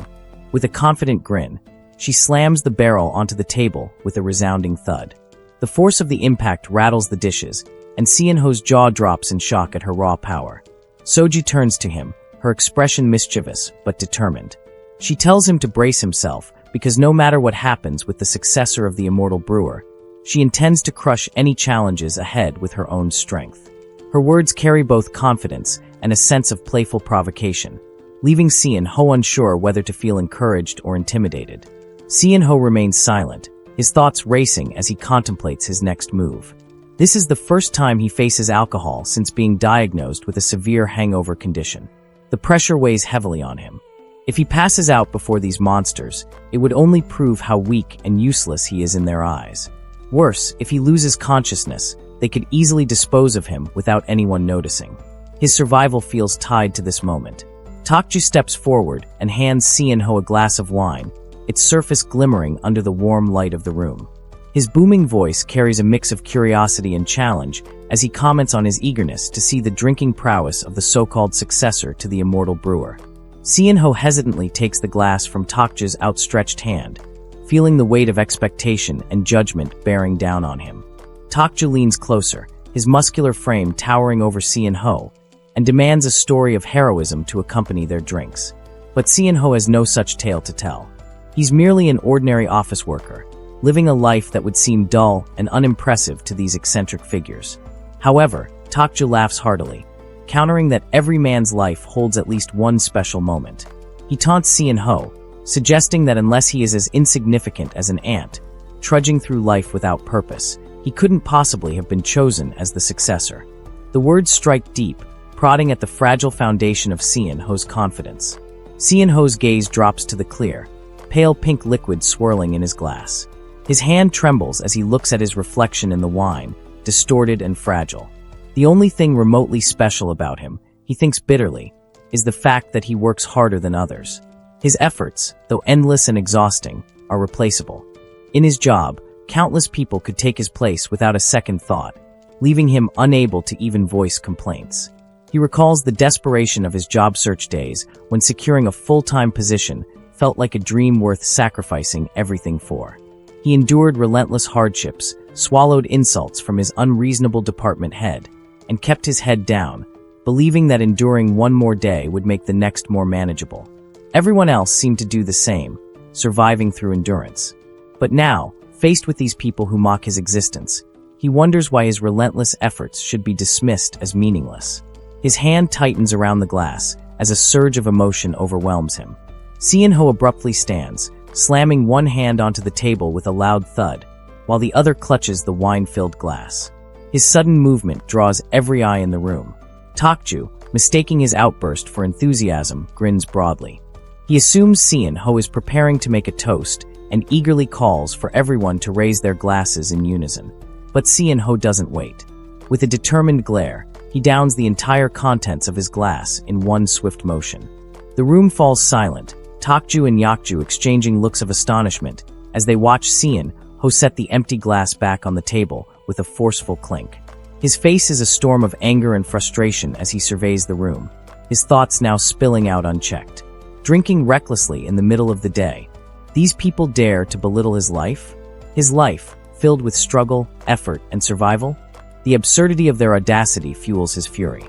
With a confident grin, she slams the barrel onto the table with a resounding thud. The force of the impact rattles the dishes, and Seonho's jaw drops in shock at her raw power. Soju turns to him, her expression mischievous but determined. She tells him to brace himself, because no matter what happens with the successor of the immortal brewer, she intends to crush any challenges ahead with her own strength. Her words carry both confidence and a sense of playful provocation, leaving Seonho unsure whether to feel encouraged or intimidated. Seonho remains silent, his thoughts racing as he contemplates his next move. This is the first time he faces alcohol since being diagnosed with a severe hangover condition. The pressure weighs heavily on him. If he passes out before these monsters, it would only prove how weak and useless he is in their eyes. Worse, if he loses consciousness, they could easily dispose of him without anyone noticing. His survival feels tied to this moment. Takju steps forward and hands Seonho a glass of wine, its surface glimmering under the warm light of the room. His booming voice carries a mix of curiosity and challenge as he comments on his eagerness to see the drinking prowess of the so-called successor to the immortal brewer. Seonho hesitantly takes the glass from Takju's outstretched hand, feeling the weight of expectation and judgment bearing down on him. Takju leans closer, his muscular frame towering over Seonho, and demands a story of heroism to accompany their drinks. But Seonho has no such tale to tell. He's merely an ordinary office worker, living a life that would seem dull and unimpressive to these eccentric figures. However, Takju laughs heartily, countering that every man's life holds at least one special moment. He taunts Seonho, suggesting that unless he is as insignificant as an ant, trudging through life without purpose, he couldn't possibly have been chosen as the successor. The words strike deep, prodding at the fragile foundation of Seonho's confidence. Seonho's gaze drops to the clear, pale pink liquid swirling in his glass. His hand trembles as he looks at his reflection in the wine, distorted and fragile. The only thing remotely special about him, he thinks bitterly, is the fact that he works harder than others. His efforts, though endless and exhausting, are replaceable. In his job, countless people could take his place without a second thought, leaving him unable to even voice complaints. He recalls the desperation of his job search days when securing a full-time position felt like a dream worth sacrificing everything for. He endured relentless hardships, swallowed insults from his unreasonable department head, and kept his head down, believing that enduring one more day would make the next more manageable. Everyone else seemed to do the same, surviving through endurance. But now, faced with these people who mock his existence, he wonders why his relentless efforts should be dismissed as meaningless. His hand tightens around the glass as a surge of emotion overwhelms him. Seonho abruptly stands, slamming one hand onto the table with a loud thud, while the other clutches the wine-filled glass. His sudden movement draws every eye in the room. Takju, mistaking his outburst for enthusiasm, grins broadly. He assumes Seonho is preparing to make a toast and eagerly calls for everyone to raise their glasses in unison. But Seonho doesn't wait. With a determined glare, he downs the entire contents of his glass in one swift motion. The room falls silent, Takju and Yakju exchanging looks of astonishment as they watch Seonho set the empty glass back on the table with a forceful clink. His face is a storm of anger and frustration as he surveys the room, his thoughts now spilling out unchecked. Drinking recklessly in the middle of the day, these people dare to belittle his life? His life, filled with struggle, effort, and survival? The absurdity of their audacity fuels his fury.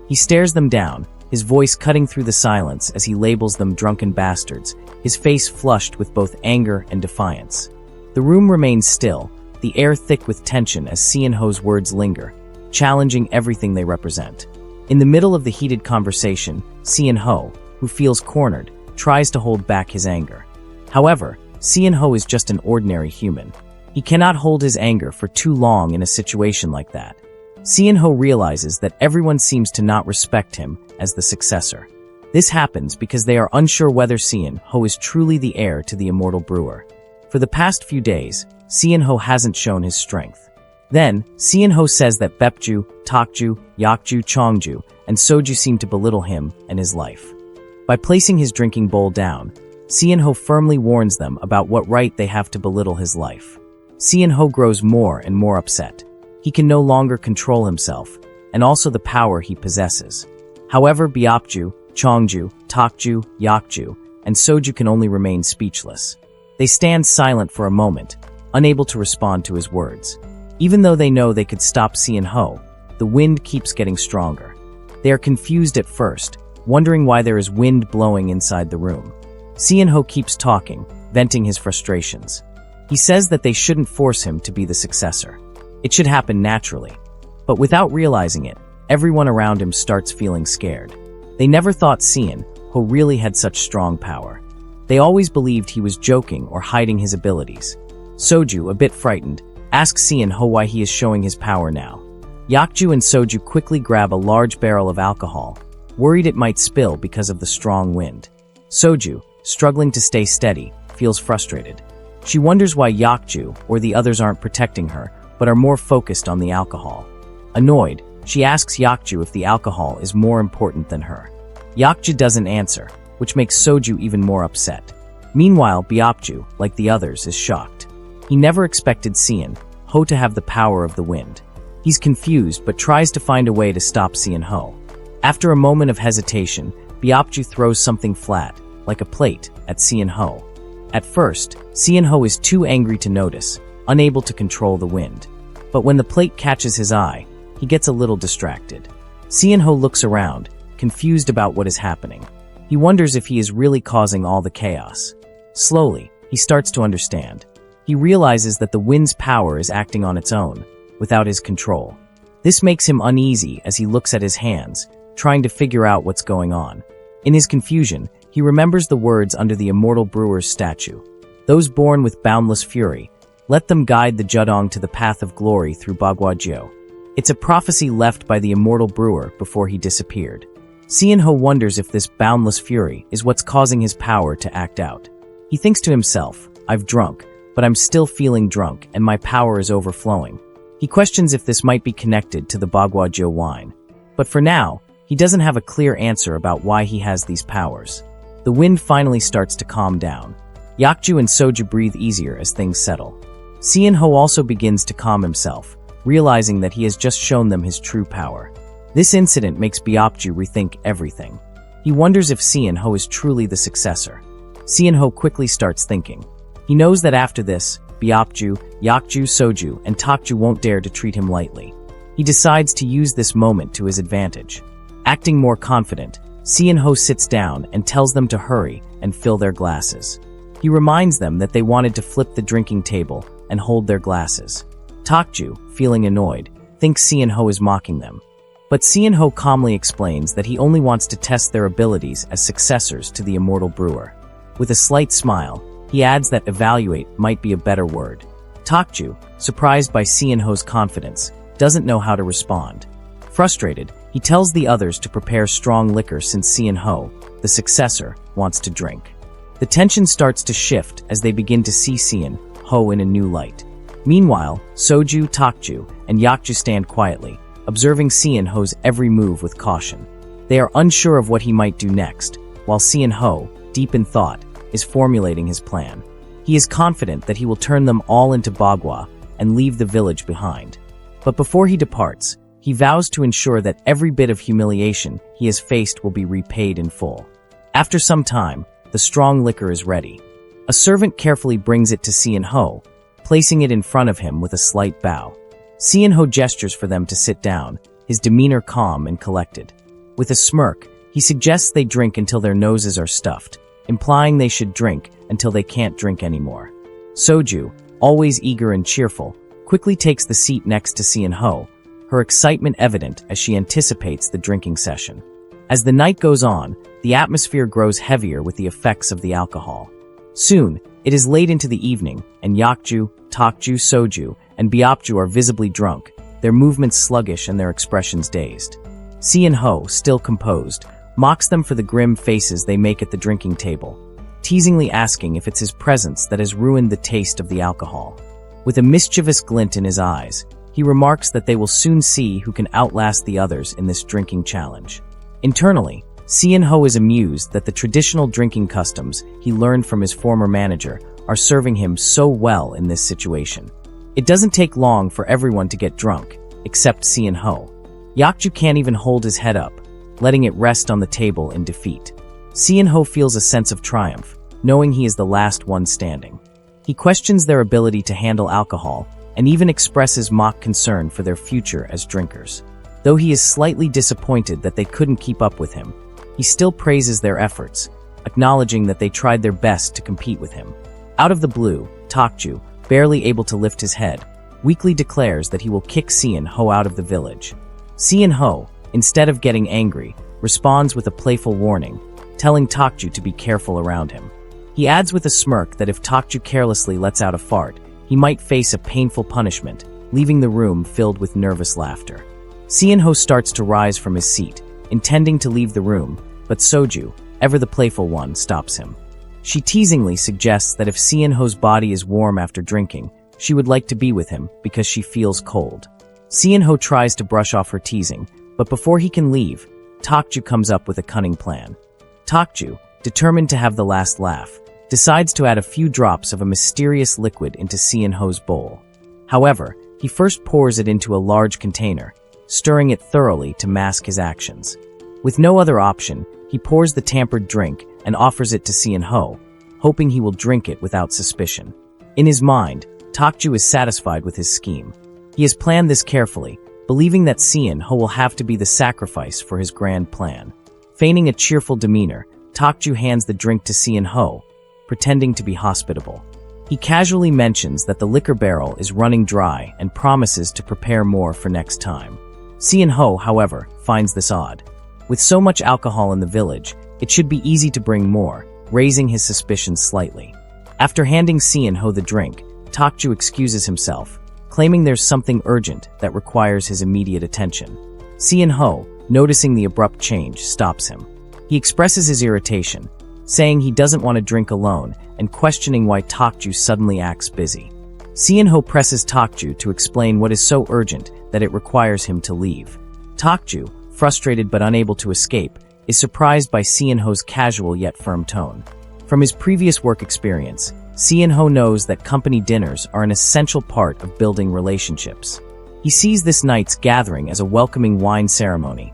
He stares them down, his voice cutting through the silence as he labels them drunken bastards, his face flushed with both anger and defiance. The room remains still, the air thick with tension as Si-in-ho's words linger, challenging everything they represent. In the middle of the heated conversation, Si-in-ho, who feels cornered, tries to hold back his anger. However, Si-in-ho is just an ordinary human. He cannot hold his anger for too long in a situation like that. Si-in-ho realizes that everyone seems to not respect him as the successor. This happens because they are unsure whether Si-in-ho is truly the heir to the immortal brewer. For the past few days, Si-in-ho hasn't shown his strength. Then, Si-in-ho says that Bepju, Tokju, Yakju, Chongju, and Soju seem to belittle him and his life. By placing his drinking bowl down, Si-in-ho firmly warns them about what right they have to belittle his life. Si-in-ho grows more and more upset. He can no longer control himself, and also the power he possesses. However, Beopju, Chongju, Tokju, Yakju, and Soju can only remain speechless. They stand silent for a moment, unable to respond to his words. Even though they know they could stop Si-in-ho, the wind keeps getting stronger. They are confused at first, wondering why there is wind blowing inside the room. Si-in-ho keeps talking, venting his frustrations. He says that they shouldn't force him to be the successor. It should happen naturally. But without realizing it, everyone around him starts feeling scared. They never thought Si-in-ho really had such strong power. They always believed he was joking or hiding his abilities. Soju, a bit frightened, asks Si-in-ho why he is showing his power now. Yakju and Soju quickly grab a large barrel of alcohol, worried it might spill because of the strong wind. Soju, struggling to stay steady, feels frustrated. She wonders why Yakju or the others aren't protecting her, but are more focused on the alcohol. Annoyed, she asks Yakju if the alcohol is more important than her. Yakju doesn't answer, which makes Soju even more upset. Meanwhile, Beopju, like the others, is shocked. He never expected Si-in-ho to have the power of the wind. He's confused but tries to find a way to stop Si-in-ho. After a moment of hesitation, Beopju throws something flat, like a plate, at Si-in-ho. At first, Si-in-ho is too angry to notice, unable to control the wind. But when the plate catches his eye, he gets a little distracted. Si-in-ho looks around, confused about what is happening. He wonders if he is really causing all the chaos. Slowly, he starts to understand. He realizes that the wind's power is acting on its own, without his control. This makes him uneasy as he looks at his hands, trying to figure out what's going on. In his confusion, he remembers the words under the immortal brewer's statue. Those born with boundless fury, let them guide the Judong to the path of glory through Baghuajiu. It's a prophecy left by the immortal brewer before he disappeared. Si-in-ho wonders if this boundless fury is what's causing his power to act out. He thinks to himself, I've drunk, but I'm still feeling drunk and my power is overflowing. He questions if this might be connected to the Baghuajiu wine. But for now, he doesn't have a clear answer about why he has these powers. The wind finally starts to calm down. Yakju and Soju breathe easier as things settle. Si-in-ho also begins to calm himself, realizing that he has just shown them his true power. This incident makes Beopju rethink everything. He wonders if Si-in-ho is truly the successor. Si-in-ho quickly starts thinking. He knows that after this, Beopju, Yakju, Soju, and Tokju won't dare to treat him lightly. He decides to use this moment to his advantage. Acting more confident, Si-in-ho sits down and tells them to hurry and fill their glasses. He reminds them that they wanted to flip the drinking table and hold their glasses. Tokju, feeling annoyed, thinks Si-in-ho is mocking them. But Si-in-ho calmly explains that he only wants to test their abilities as successors to the immortal brewer. With a slight smile, he adds that evaluate might be a better word. Tokju, surprised by Si-in-ho's confidence, doesn't know how to respond. Frustrated, he tells the others to prepare strong liquor since Si-in-ho, the successor, wants to drink. The tension starts to shift as they begin to see Si-in-ho in a new light. Meanwhile, Soju, Tokju, and Yakju stand quietly, observing Si-in-ho's every move with caution. They are unsure of what he might do next, while Si-in-ho, deep in thought, is formulating his plan. He is confident that he will turn them all into Bagua and leave the village behind. But before he departs, he vows to ensure that every bit of humiliation he has faced will be repaid in full. After some time, the strong liquor is ready. A servant carefully brings it to Si-in-ho, placing it in front of him with a slight bow. Si-in-ho gestures for them to sit down, his demeanor calm and collected. With a smirk, He suggests they drink until their noses are stuffed, implying they should drink until they can't drink anymore. Soju, always eager and cheerful, quickly takes the seat next to Seon-ho, her excitement evident as she anticipates the drinking session. As the night goes on, the atmosphere grows heavier with the effects of the alcohol. Soon, it is late into the evening, and Yakju, Tokju, Soju, and Beopju are visibly drunk, their movements sluggish and their expressions dazed. Seon-ho, still composed, mocks them for the grim faces they make at the drinking table, teasingly asking if it's his presence that has ruined the taste of the alcohol. With a mischievous glint in his eyes, he remarks that they will soon see who can outlast the others in this drinking challenge. Internally, Seon-ho is amused that the traditional drinking customs he learned from his former manager are serving him so well in this situation. It doesn't take long for everyone to get drunk, except Seon-ho. Yakju can't even hold his head up, letting it rest on the table in defeat. Seon-ho feels a sense of triumph, knowing he is the last one standing. He questions their ability to handle alcohol and even expresses mock concern for their future as drinkers. Though he is slightly disappointed that they couldn't keep up with him, he still praises their efforts, acknowledging that they tried their best to compete with him. Out of the blue, Tokju, barely able to lift his head, weakly declares that he will kick Seon-ho out of the village. Seon-ho, instead of getting angry, responds with a playful warning, telling Tokju to be careful around him. He adds with a smirk that if Tokju carelessly lets out a fart, he might face a painful punishment, leaving the room filled with nervous laughter. Seon-ho starts to rise from his seat, intending to leave the room, but Soju, ever the playful one, stops him. She teasingly suggests that if Seon-ho's body is warm after drinking, she would like to be with him because she feels cold. Seon-ho tries to brush off her teasing, but before he can leave, Tokju comes up with a cunning plan. Tokju, determined to have the last laugh, decides to add a few drops of a mysterious liquid into Seon-ho's bowl. However, he first pours it into a large container, stirring it thoroughly to mask his actions. With no other option, he pours the tampered drink and offers it to Seon-ho, hoping he will drink it without suspicion. In his mind, Tokju is satisfied with his scheme. He has planned this carefully, believing that Seon-ho will have to be the sacrifice for his grand plan. Feigning a cheerful demeanor, Tokju hands the drink to Seon-ho, pretending to be hospitable. He casually mentions that the liquor barrel is running dry and promises to prepare more for next time. Seon-ho, however, finds this odd. With so much alcohol in the village, it should be easy to bring more, raising his suspicions slightly. After handing Seon-ho the drink, Tokju excuses himself, claiming there's something urgent that requires his immediate attention. Seon-ho, noticing the abrupt change, stops him. He expresses his irritation, saying he doesn't want to drink alone and questioning why Tokju suddenly acts busy. Seon-ho presses Tokju to explain what is so urgent that it requires him to leave. Tokju, frustrated but unable to escape, is surprised by Seon-ho's casual yet firm tone. From his previous work experience, Seon-ho knows that company dinners are an essential part of building relationships. He sees this night's gathering as a welcoming wine ceremony,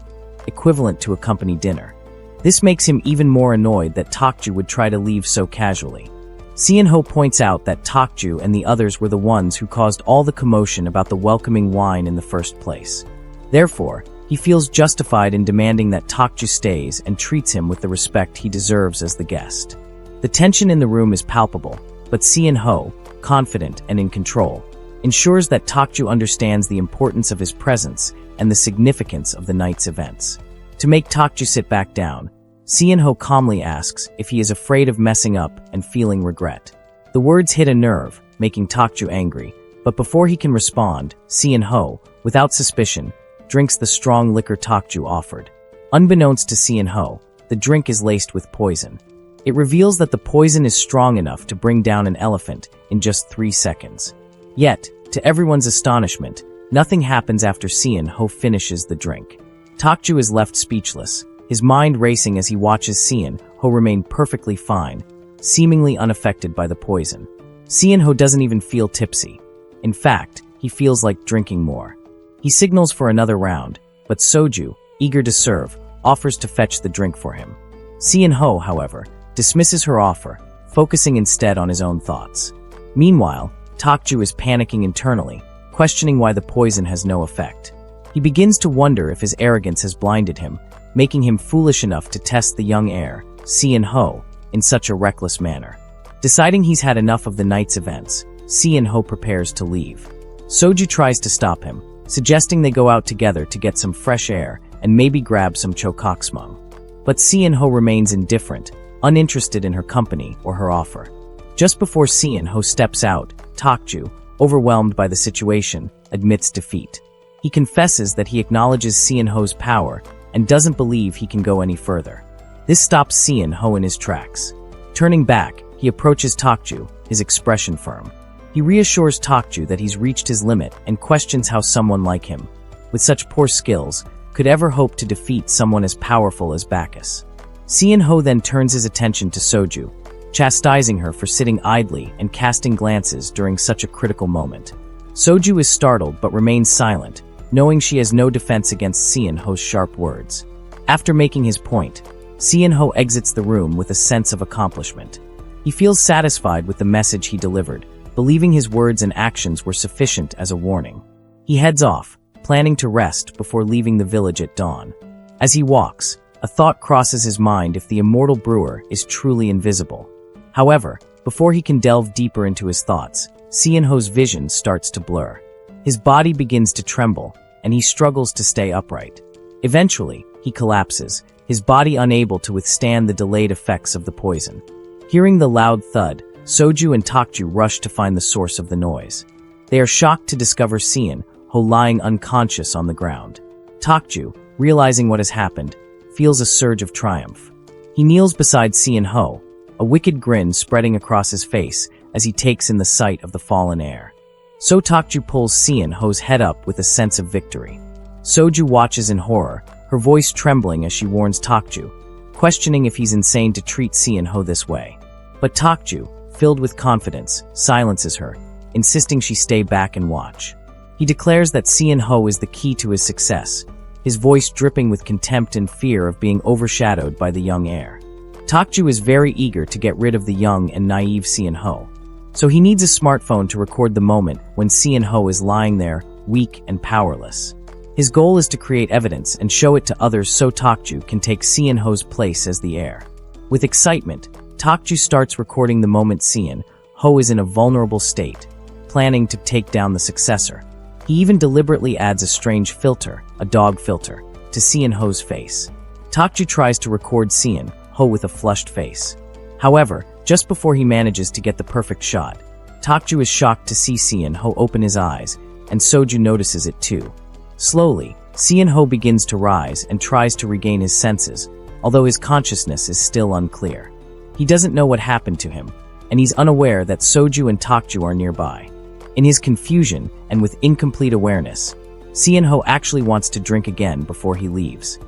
equivalent to a company dinner. This makes him even more annoyed that Tokju would try to leave so casually. Seon-ho points out that Tokju and the others were the ones who caused all the commotion about the welcoming wine in the first place. Therefore, he feels justified in demanding that Tokju stays and treats him with the respect he deserves as the guest. The tension in the room is palpable, but Seon-ho, confident and in control, ensures that Tokju understands the importance of his presence and the significance of the night's events. To make Tokju sit back down, Seon-ho calmly asks if he is afraid of messing up and feeling regret. The words hit a nerve, making Tokju angry, but before he can respond, Seon-ho, without suspicion, drinks the strong liquor Tokju offered. Unbeknownst to Seon-ho, the drink is laced with poison. It reveals that the poison is strong enough to bring down an elephant in just 3 seconds. Yet, to everyone's astonishment, nothing happens after Seon-ho finishes the drink. Tokju is left speechless, his mind racing as he watches Seon-ho remain perfectly fine, seemingly unaffected by the poison. Seon-ho doesn't even feel tipsy. In fact, he feels like drinking more. He signals for another round, but Soju, eager to serve, offers to fetch the drink for him. Seon-ho, however, dismisses her offer, focusing instead on his own thoughts. Meanwhile, Tokju is panicking internally, questioning why the poison has no effect. He begins to wonder if his arrogance has blinded him, making him foolish enough to test the young heir, Si-in-ho, in such a reckless manner. Deciding he's had enough of the night's events, Si-in-ho prepares to leave. Soju tries to stop him, suggesting they go out together to get some fresh air and maybe grab some chokaksmung. But Si-in-ho remains indifferent, uninterested in her company or her offer. Just before Si-in-ho steps out, Tokju, overwhelmed by the situation, admits defeat. He confesses that he acknowledges Si-in-ho's power and doesn't believe he can go any further. This stops Si-in-ho in his tracks. Turning back, he approaches Tokju, his expression firm. He reassures Tokju that he's reached his limit and questions how someone like him, with such poor skills, could ever hope to defeat someone as powerful as Bacchus. Si-in-ho then turns his attention to Soju, chastising her for sitting idly and casting glances during such a critical moment. Soju is startled but remains silent, knowing she has no defense against Si-in-ho's sharp words. After making his point, Si-in-ho exits the room with a sense of accomplishment. He feels satisfied with the message he delivered, believing his words and actions were sufficient as a warning. He heads off, planning to rest before leaving the village at dawn. As he walks, a thought crosses his mind if the immortal brewer is truly invisible. However, before he can delve deeper into his thoughts, Si-in-ho's vision starts to blur. His body begins to tremble, and he struggles to stay upright. Eventually, he collapses, his body unable to withstand the delayed effects of the poison. Hearing the loud thud, Soju and Tokju rush to find the source of the noise. They are shocked to discover Si-in-ho lying unconscious on the ground. Tokju, realizing what has happened, feels a surge of triumph. He kneels beside Si-in-ho, a wicked grin spreading across his face as he takes in the sight of the fallen heir. So Tokju pulls Si-in-ho's head up with a sense of victory. Soju watches in horror, her voice trembling as she warns Tokju, questioning if he's insane to treat Si-in-ho this way. But Tokju, filled with confidence, silences her, insisting she stay back and watch. He declares that Si-in-ho is the key to his success, his voice dripping with contempt and fear of being overshadowed by the young heir. Tokju is very eager to get rid of the young and naive Si-in-ho, so he needs a smartphone to record the moment when Si-in-ho is lying there, weak and powerless. His goal is to create evidence and show it to others so Tokju can take Si-in-ho's place as the heir. With excitement, Tokju starts recording the moment Si-in-ho is in a vulnerable state, planning to take down the successor. He even deliberately adds a strange filter, a dog filter, to Si-in-ho's face. Tokju tries to record Si-in-ho with a flushed face. However, just before he manages to get the perfect shot, Tokju is shocked to see Si-in-ho open his eyes, and Soju notices it too. Slowly, Si-in-ho begins to rise and tries to regain his senses, although his consciousness is still unclear. He doesn't know what happened to him, and he's unaware that Soju and Tokju are nearby. In his confusion and with incomplete awareness, Si-in-ho actually wants to drink again before he leaves.